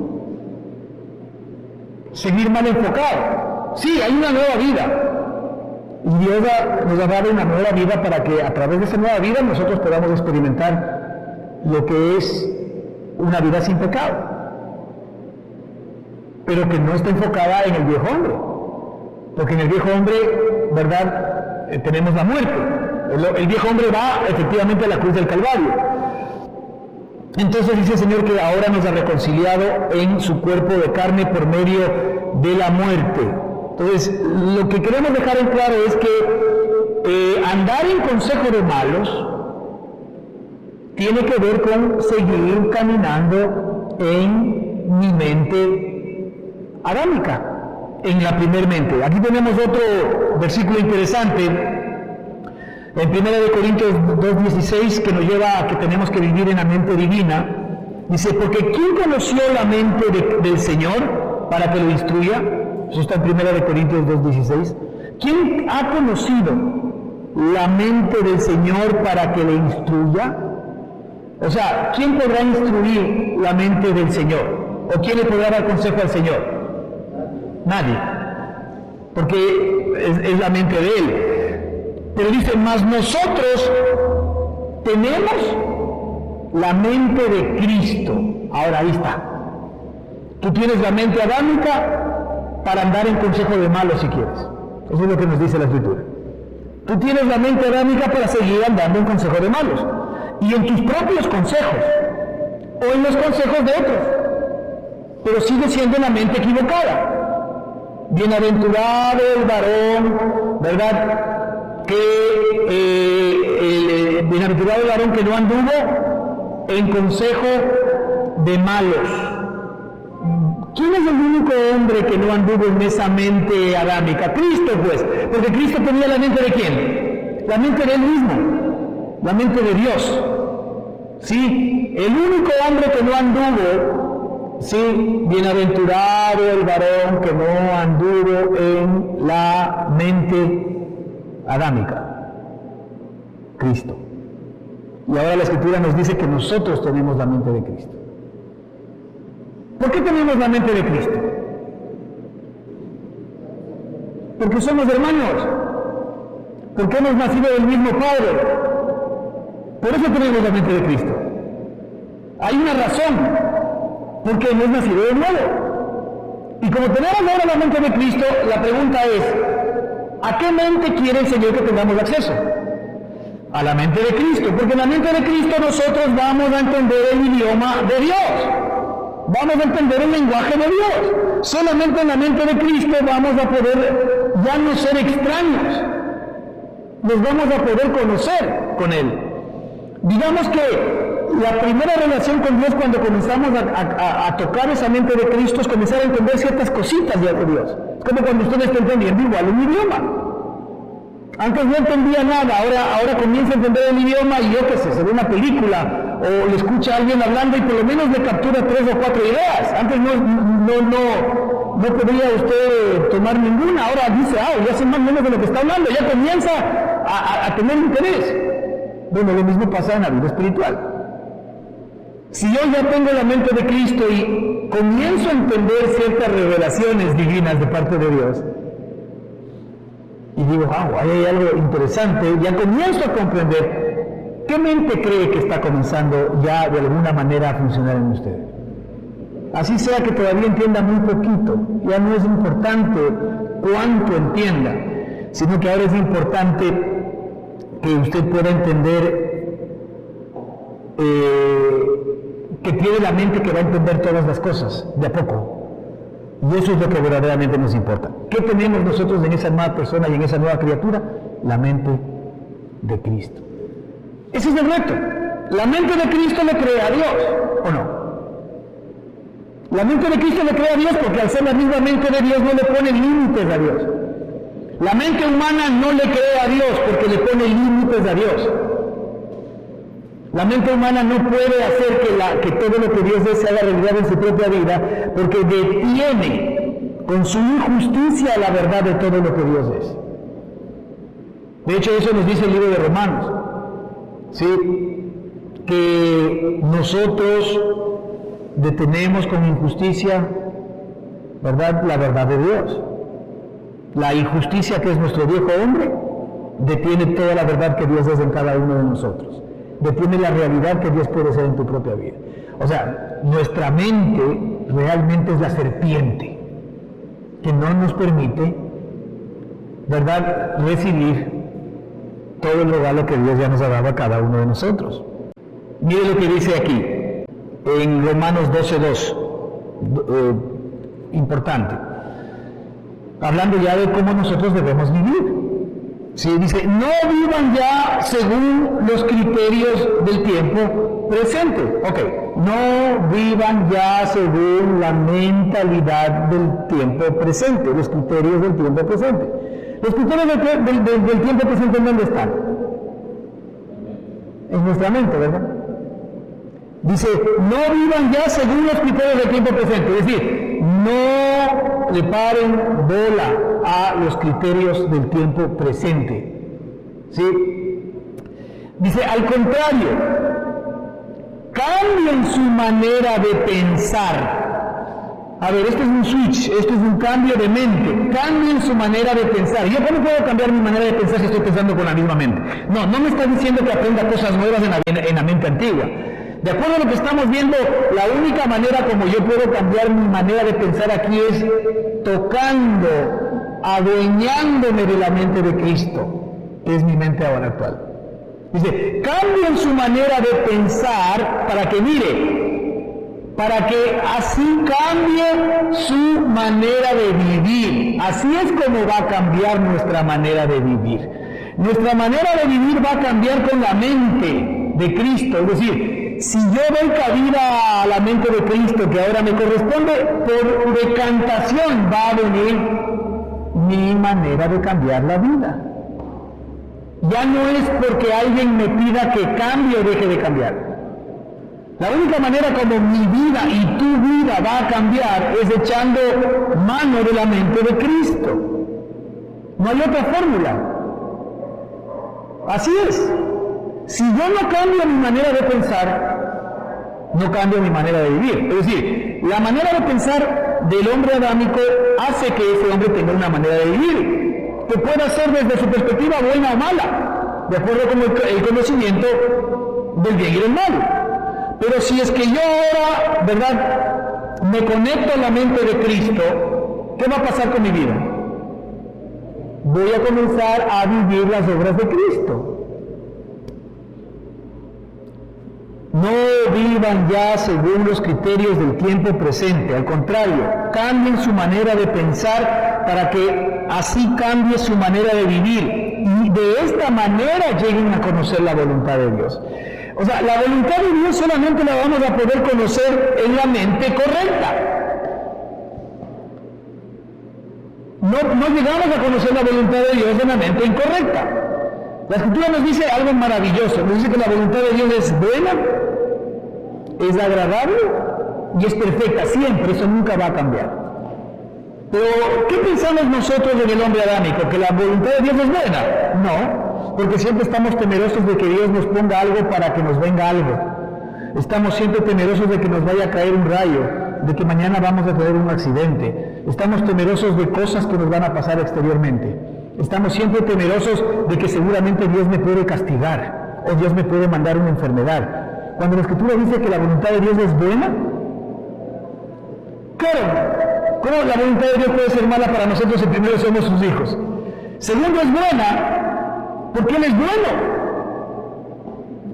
Speaker 1: Seguir mal enfocado. Sí, hay una nueva vida. Y Dios nos ha dado una nueva vida para que a través de esa nueva vida nosotros podamos experimentar lo que es una vida sin pecado. Pero que no está enfocada en el viejo hombre. Porque en el viejo hombre, ¿verdad? Tenemos la muerte. El viejo hombre va efectivamente a la cruz del Calvario. Entonces dice el Señor que ahora nos ha reconciliado en su cuerpo de carne por medio de la muerte. Entonces, lo que queremos dejar en claro es que andar en consejo de malos tiene que ver con seguir caminando en mi mente adámica, en la primer mente. Aquí tenemos otro versículo interesante En 1 Corintios 2:16, que nos lleva a que tenemos que vivir en la mente divina, dice, porque ¿quién conoció la mente del Señor para que lo instruya? Eso está en 1 Corintios 2:16. ¿Quién ha conocido la mente del Señor para que le instruya? O sea, ¿quién podrá instruir la mente del Señor? ¿O quién le podrá dar consejo al Señor? Nadie. Porque es la mente de Él. Pero dice, mas nosotros tenemos la mente de Cristo. Ahora ahí está. Tú tienes la mente adámica para andar en consejo de malos si quieres. Eso es lo que nos dice la Escritura. Tú tienes la mente adámica para seguir andando en consejo de malos. Y en tus propios consejos. O en los consejos de otros. Pero sigue siendo la mente equivocada. Bienaventurado el varón, ¿verdad? Bienaventurado el varón que no anduvo en consejo de malos. ¿Quién es el único hombre que no anduvo en esa mente adámica? Cristo, pues. Porque Cristo tenía la mente de ¿quién? La mente de Él mismo. La mente de Dios. ¿Sí? El único hombre que no anduvo, ¿sí? Bienaventurado el varón que no anduvo en la mente adámica, Cristo. Y ahora la Escritura nos dice que nosotros tenemos la mente de Cristo. ¿Por qué tenemos la mente de Cristo? Porque somos hermanos, porque hemos nacido del mismo Padre. Por eso tenemos la mente de Cristo. Hay una razón, porque hemos nacido de nuevo. Y como tenemos ahora la mente de Cristo, la pregunta es, ¿a qué mente quiere el Señor que tengamos acceso? A la mente de Cristo, porque en la mente de Cristo nosotros vamos a entender el idioma de Dios, vamos a entender el lenguaje de Dios. Solamente en la mente de Cristo vamos a poder ya no ser extraños, nos vamos a poder conocer con Él. Digamos que la primera relación con Dios cuando comenzamos a tocar esa mente de Cristo es comenzar a entender ciertas cositas de Dios. Es como cuando usted está entendiendo igual un idioma. Antes no entendía nada, ahora comienza a entender el idioma y yo qué sé, se ve una película o le escucha a alguien hablando y por lo menos le captura 3 o 4 ideas. Antes no podría usted tomar ninguna, ahora dice, ya sé más o menos de lo que está hablando, ya comienza a tener interés. Bueno, lo mismo pasa en la vida espiritual. Si yo ya tengo la mente de Cristo y comienzo a entender ciertas revelaciones divinas de parte de Dios, y digo, ahí hay algo interesante, ya comienzo a comprender, ¿qué mente cree que está comenzando ya de alguna manera a funcionar en usted? Así sea que todavía entienda muy poquito, ya no es importante cuánto entienda, sino que ahora es importante que usted pueda entender que tiene la mente que va a entender todas las cosas, de a poco. Y eso es lo que verdaderamente nos importa. ¿Qué tenemos nosotros en esa nueva persona y en esa nueva criatura? La mente de Cristo. Ese es el reto. ¿La mente de Cristo le cree a Dios o no? La mente de Cristo le cree a Dios porque al ser la misma mente de Dios no le pone límites a Dios. La mente humana no le cree a Dios porque le pone límites a Dios. La mente humana no puede hacer que todo lo que Dios es se haga realidad en su propia vida porque detiene con su injusticia la verdad de todo lo que Dios es. De hecho, eso nos dice el libro de Romanos, ¿sí? Que nosotros detenemos con injusticia, ¿verdad?, la verdad de Dios. La injusticia que es nuestro viejo hombre detiene toda la verdad que Dios es en cada uno de nosotros. Detiene la realidad que Dios puede ser en tu propia vida. O sea, nuestra mente realmente es la serpiente que no nos permite, ¿verdad?, recibir todo el regalo que Dios ya nos ha dado a cada uno de nosotros. Mire lo que dice aquí, en Romanos 12:2, importante, hablando ya de cómo nosotros debemos vivir. Sí, dice, no vivan ya según los criterios del tiempo presente. Ok, no vivan ya según la mentalidad del tiempo presente, los criterios del tiempo presente. Los criterios del tiempo presente, ¿en dónde están? en nuestra mente, ¿verdad? Dice, no vivan ya según los criterios del tiempo presente, es decir, no le paren bola a los criterios del tiempo presente. ¿Sí? Dice, al contrario, cambien su manera de pensar. A ver, esto es un switch, esto es un cambio de mente. Cambien su manera de pensar. ¿Yo cómo puedo cambiar mi manera de pensar si estoy pensando con la misma mente? No, no me está diciendo que aprenda cosas nuevas en la mente antigua. De acuerdo a lo que estamos viendo, la única manera como yo puedo cambiar mi manera de pensar aquí es tocando, adueñándome de la mente de Cristo, que es mi mente ahora actual. Dice, cambien su manera de pensar para que para que así cambie su manera de vivir. Así es como va a cambiar nuestra manera de vivir. Nuestra manera de vivir va a cambiar con la mente de Cristo. Es decir, si yo doy cabida a la mente de Cristo, que ahora me corresponde, por decantación va a venir mi manera de cambiar la vida. Ya no es porque alguien me pida que cambie o deje de cambiar. La única manera como mi vida y tu vida va a cambiar es echando mano de la mente de Cristo. No hay otra fórmula. Así es. Si yo no cambio mi manera de pensar, no cambio mi manera de vivir. Es decir, la manera de pensar del hombre adámico hace que ese hombre tenga una manera de vivir, que pueda ser desde su perspectiva buena o mala, de acuerdo con el conocimiento del bien y del mal. Pero si es que yo ahora, ¿verdad?, me conecto a la mente de Cristo, ¿qué va a pasar con mi vida? Voy a comenzar a vivir las obras de Cristo. No vivan ya según los criterios del tiempo presente, al contrario, cambien su manera de pensar para que así cambie su manera de vivir y de esta manera lleguen a conocer la voluntad de Dios. O sea, la voluntad de Dios solamente la vamos a poder conocer en la mente correcta. No llegamos a conocer la voluntad de Dios en la mente incorrecta. La Escritura nos dice algo maravilloso, nos dice que la voluntad de Dios es buena, es agradable y es perfecta, siempre, eso nunca va a cambiar. Pero, ¿qué pensamos nosotros en el hombre adámico? ¿Que la voluntad de Dios es buena? No, porque siempre estamos temerosos de que Dios nos ponga algo para que nos venga algo. Estamos siempre temerosos de que nos vaya a caer un rayo, de que mañana vamos a tener un accidente. Estamos temerosos de cosas que nos van a pasar exteriormente. Estamos siempre temerosos de que seguramente Dios me puede castigar o Dios me puede mandar una enfermedad. Cuando la Escritura dice que la voluntad de Dios es buena, claro, ¿cómo la voluntad de Dios puede ser mala para nosotros si primero somos sus hijos? Segundo, es buena porque Él es bueno.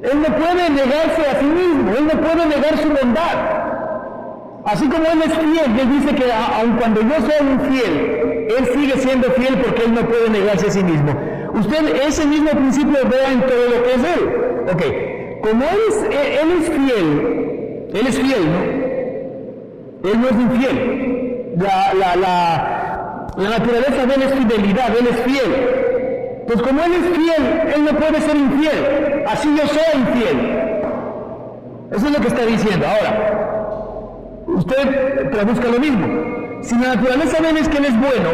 Speaker 1: Él no puede negarse a sí mismo, Él no puede negar su bondad. Así como Él es fiel, Él dice que aun cuando yo soy infiel, Él sigue siendo fiel porque Él no puede negarse a sí mismo. Usted ese mismo principio vea en todo lo que es Él. Ok, como Él es fiel, ¿no? Él no es infiel. La naturaleza de Él es fidelidad, Él es fiel. Pues como Él es fiel, Él no puede ser infiel. Así yo soy infiel. Eso es lo que está diciendo. Ahora, usted traduzca lo mismo. Si la naturaleza de Él es que Él es bueno,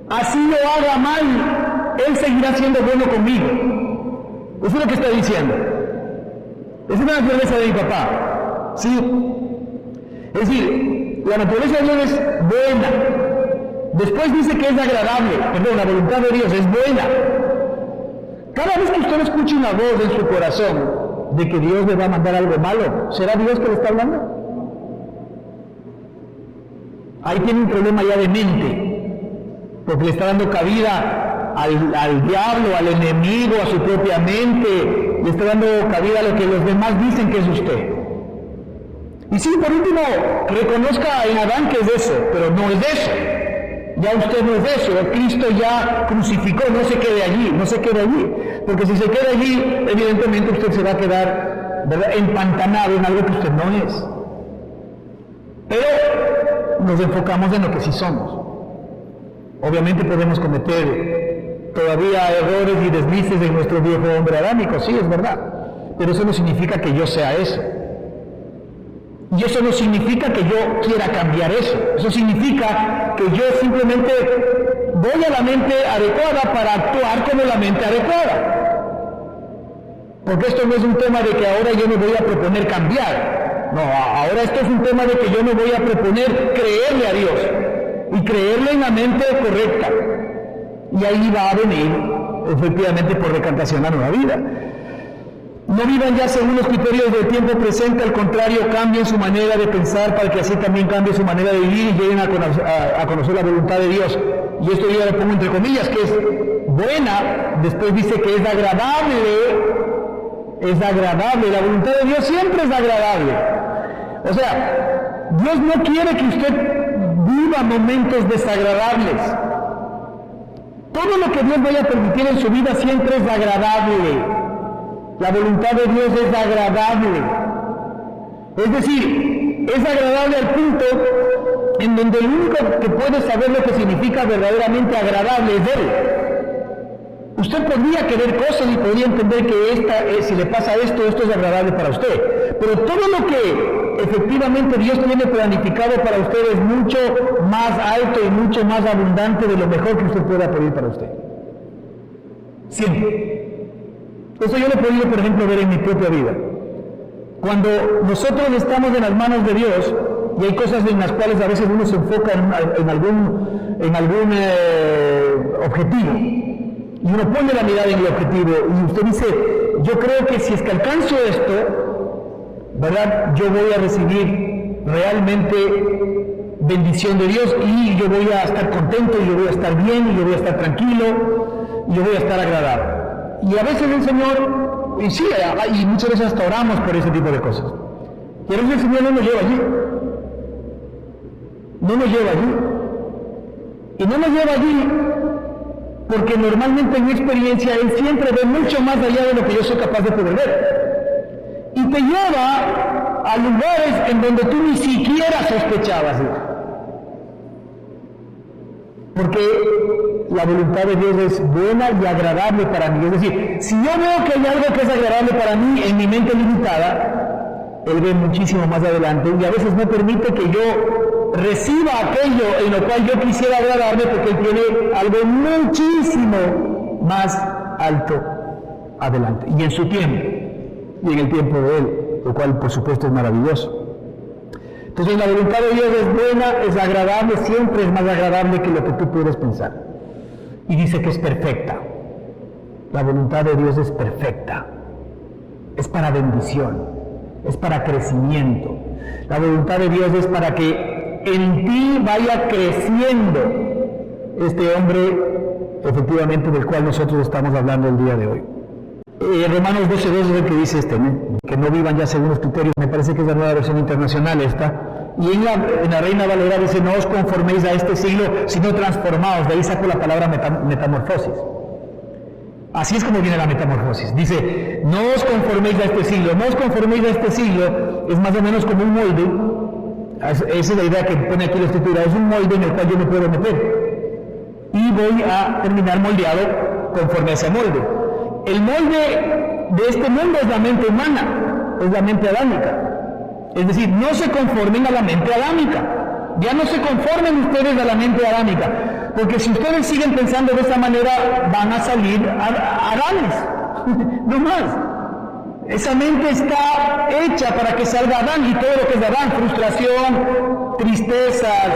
Speaker 1: así yo haga mal, Él seguirá siendo bueno conmigo. Eso es lo que está diciendo. Esa es la naturaleza de mi papá. ¿Sí? Es decir, la naturaleza de Dios es buena. Después dice que es agradable. Perdón, la voluntad de Dios es buena. Cada vez que usted escuche una voz en su corazón de que Dios le va a mandar algo malo, ¿será Dios que le está hablando? Ahí tiene un problema ya de mente, porque le está dando cabida al diablo, al enemigo, a su propia mente, le está dando cabida a lo que los demás dicen que es usted. Y sí, por último, reconozca en Adán que es eso, pero no es eso. Ya usted no es eso, Cristo ya crucificó, no se quede allí, porque si se queda allí, evidentemente usted se va a quedar, ¿verdad?, empantanado en algo que usted no es. Pero nos enfocamos en lo que sí somos. Obviamente podemos cometer todavía errores y deslices en nuestro viejo hombre adámico, sí, es verdad. Pero eso no significa que yo sea eso. Y eso no significa que yo quiera cambiar eso. Eso significa que yo simplemente voy a la mente adecuada para actuar como la mente adecuada. Porque esto no es un tema de que ahora yo me voy a proponer cambiar. No, ahora esto es un tema de que yo me voy a proponer creerle a Dios. Y creerle en la mente correcta. Y ahí va a venir, efectivamente, por decantación la nueva vida. No vivan ya según los criterios del tiempo presente, al contrario, cambien su manera de pensar para que así también cambie su manera de vivir y lleguen a conocer la voluntad de Dios. Y esto yo lo pongo entre comillas, que es buena, después dice que es agradable, la voluntad de Dios siempre es agradable. O sea, Dios no quiere que usted viva momentos desagradables. Todo lo que Dios vaya a permitir en su vida siempre es agradable. La voluntad de Dios es agradable. Es decir, es agradable al punto en donde el único que puede saber lo que significa verdaderamente agradable es Él. Usted podría querer cosas y podría entender que si le pasa esto es agradable para usted. Pero todo lo que efectivamente Dios tiene planificado para usted es mucho más alto y mucho más abundante de lo mejor que usted pueda pedir para usted. Siempre. Eso yo lo he podido, por ejemplo, ver en mi propia vida. Cuando nosotros estamos en las manos de Dios, y hay cosas en las cuales a veces uno se enfoca en algún objetivo, y uno pone la mirada en el objetivo, y usted dice, yo creo que si es que alcanzo esto, ¿verdad? Yo voy a recibir realmente bendición de Dios, y yo voy a estar contento, y yo voy a estar bien, y yo voy a estar tranquilo, y yo voy a estar agradable. Y a veces el Señor, y sí, y muchas veces hasta oramos por ese tipo de cosas. Y a veces el Señor no nos lleva allí. No nos lleva allí. Y no nos lleva allí porque normalmente en mi experiencia Él siempre ve mucho más allá de lo que yo soy capaz de poder ver. Y te lleva a lugares en donde tú ni siquiera sospechabas ir. Porque la voluntad de Dios es buena y agradable para mí. Es decir, si yo veo que hay algo que es agradable para mí en mi mente limitada, Él ve muchísimo más adelante y a veces no permite que yo reciba aquello en lo cual yo quisiera agradarme porque Él tiene algo muchísimo más alto adelante y en su tiempo y en el tiempo de Él, lo cual por supuesto es maravilloso. Entonces la voluntad de Dios es buena, es agradable, siempre es más agradable que lo que tú puedes pensar. Y dice que es perfecta. La voluntad de Dios es perfecta. Es para bendición, es para crecimiento. La voluntad de Dios es para que en ti vaya creciendo este hombre, efectivamente, del cual nosotros estamos hablando el día de hoy. Romanos 12:2 es el que dice que no vivan ya según los criterios. Me parece que es la nueva versión internacional esta. Y en la Reina Valera dice, no os conforméis a este siglo, sino transformaos. De ahí saco la palabra metamorfosis. Así es como viene la metamorfosis. Dice, no os conforméis a este siglo. No os conforméis a este siglo es más o menos como un molde. Esa es la idea que pone aquí la escritura. Es un molde en el cual yo me puedo meter. Y voy a terminar moldeado conforme a ese molde. El molde de este mundo es la mente humana, es la mente adámica. Es decir, no se conformen a la mente adámica. Ya no se conformen ustedes a la mente adámica. Porque si ustedes siguen pensando de esa manera, van a salir Adanes. No más. Esa mente está hecha para que salga Adán y todo lo que es Adán. Frustración, tristezas,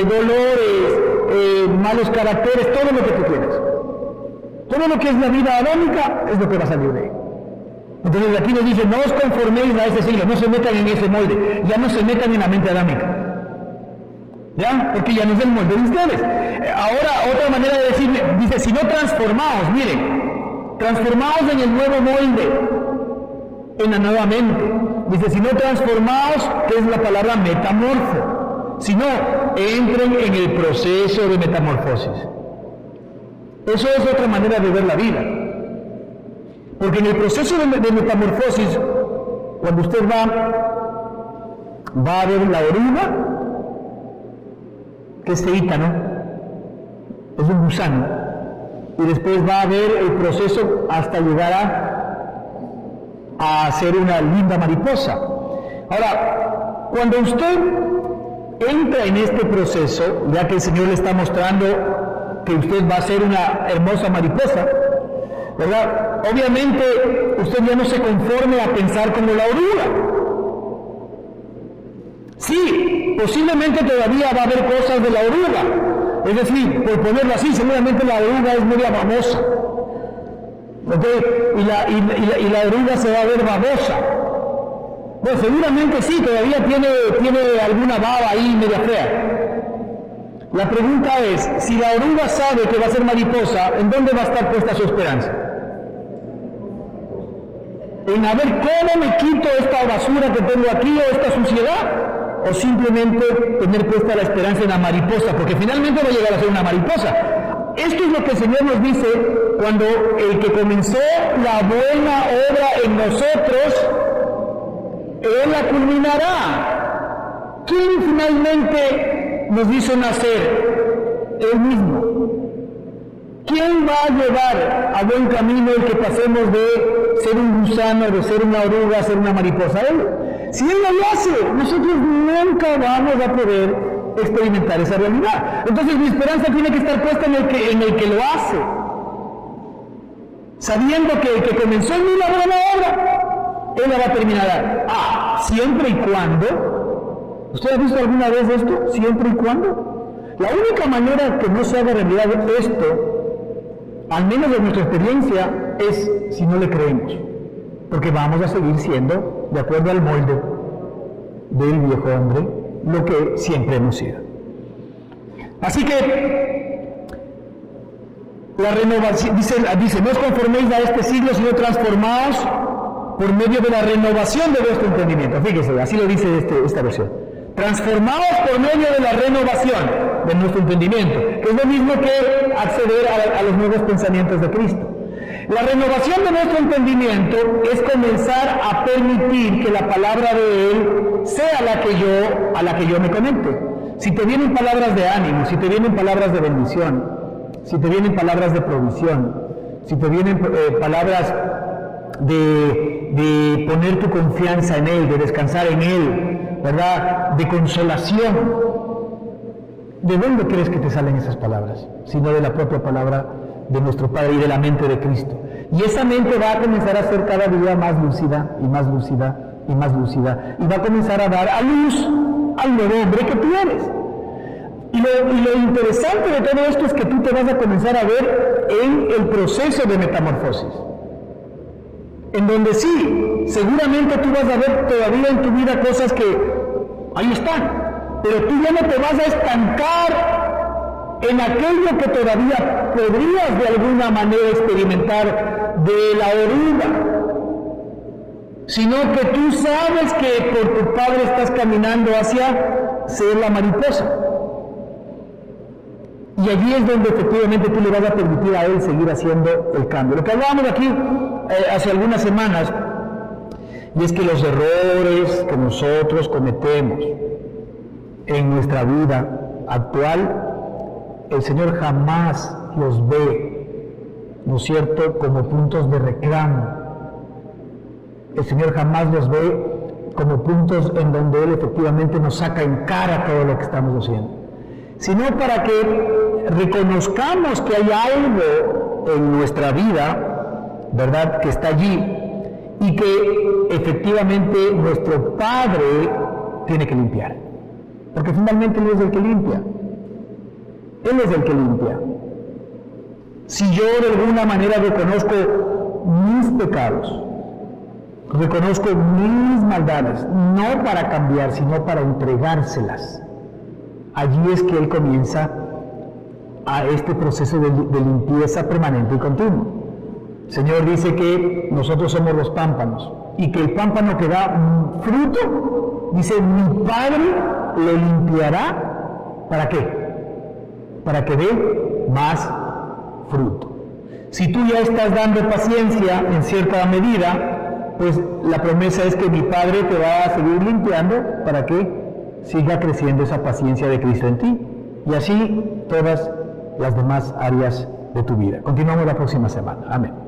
Speaker 1: dolores, malos caracteres, todo lo que tú tienes. Todo lo que es la vida adámica es lo que va a salir de ahí. Entonces aquí nos dice, no os conforméis a ese siglo, no se metan en ese molde, ya no se metan en la mente adámica. ¿Ya? Porque ya no es el molde de ustedes. Ahora, otra manera de decir, dice, si no transformaos, miren, transformaos en el nuevo molde, en la nueva mente. Dice, si no transformaos, que es la palabra metamorfo, si no, entren en el proceso de metamorfosis. Eso es otra manera de ver la vida. Porque en el proceso de metamorfosis, cuando usted va a ver la oruga, que es feíta, ¿no? Es un gusano. y después va a haber el proceso hasta llegar a ser una linda mariposa. Ahora, cuando usted entra en este proceso, ya que el Señor le está mostrando que usted va a ser una hermosa mariposa, ¿verdad? Obviamente usted ya no se conforme a pensar como la oruga. Sí, posiblemente todavía va a haber cosas de la oruga. Es decir, por ponerlo así, seguramente la oruga es media babosa. ¿Okay? Y la oruga se va a ver babosa. Bueno, seguramente sí, todavía tiene alguna baba ahí media fea. La pregunta es, si la oruga sabe que va a ser mariposa, ¿en dónde va a estar puesta su esperanza? En a ver cómo me quito esta basura que tengo aquí o esta suciedad, o simplemente tener puesta la esperanza en la mariposa, porque finalmente va a llegar a ser una mariposa. Esto es lo que el Señor nos dice cuando el que comenzó la buena obra en nosotros, Él la culminará. ¿Quién finalmente nos hizo nacer? Él mismo. ¿Quién va a llevar a buen camino el que pasemos de ser un gusano, de ser una oruga, a ser una mariposa? Él. Si Él lo hace, nosotros nunca vamos a poder experimentar esa realidad. Entonces mi esperanza tiene que estar puesta en el que lo hace, sabiendo que el que comenzó en mí la buena obra, Él la va a terminar. Siempre y cuando, ¿usted ha visto alguna vez esto? Siempre y cuando. La única manera que no se haga realidad esto, al menos de nuestra experiencia, es si no le creemos, porque vamos a seguir siendo, de acuerdo al molde del viejo hombre, lo que siempre hemos sido. Así que la renovación, dice, no os conforméis a este siglo, sino transformaos por medio de la renovación de vuestro entendimiento. Fíjese, así lo dice esta versión. Transformaos por medio de la renovación de nuestro entendimiento, que es lo mismo que acceder a los nuevos pensamientos de Cristo. La renovación de nuestro entendimiento es comenzar a permitir que la palabra de Él sea a la que yo me conecte. Si te vienen palabras de ánimo, si te vienen palabras de bendición, si te vienen palabras de provisión, si te vienen palabras de poner tu confianza en Él, de descansar en Él, ¿verdad? De consolación, ¿de dónde crees que te salen esas palabras? Sino de la propia palabra de nuestro Padre y de la mente de Cristo. Y esa mente va a comenzar a ser cada día más lúcida y más lúcida y más lúcida, y va a comenzar a dar a luz al nuevo hombre que tú eres. Y lo interesante de todo esto es que tú te vas a comenzar a ver en el proceso de metamorfosis, en donde sí, seguramente tú vas a ver todavía en tu vida cosas que ahí están, pero tú ya no te vas a estancar en aquello que todavía podrías de alguna manera experimentar de la oruga, sino que tú sabes que por tu Padre estás caminando hacia ser la mariposa. Y allí es donde efectivamente tú le vas a permitir a Él seguir haciendo el cambio. Lo que hablábamos aquí hace algunas semanas, y es que los errores que nosotros cometemos en nuestra vida actual, el Señor jamás los ve, ¿no es cierto?, como puntos de reclamo. El Señor jamás los ve como puntos en donde Él efectivamente nos saca en cara todo lo que estamos haciendo, sino para que reconozcamos que hay algo en nuestra vida, ¿verdad?, que está allí y que efectivamente nuestro Padre tiene que limpiar, porque finalmente Él es el que limpia. Él es el que limpia. Si yo de alguna manera reconozco mis pecados, reconozco mis maldades, no para cambiar, sino para entregárselas, allí es que Él comienza a este proceso de limpieza permanente y continuo. El Señor dice que nosotros somos los pámpanos y que el pámpano que da fruto, dice, mi Padre lo limpiará. ¿Para qué? Para que dé más fruto. Si tú ya estás dando paciencia en cierta medida, pues la promesa es que mi Padre te va a seguir limpiando para que siga creciendo esa paciencia de Cristo en ti. Y así todas las demás áreas de tu vida. Continuamos la próxima semana. Amén.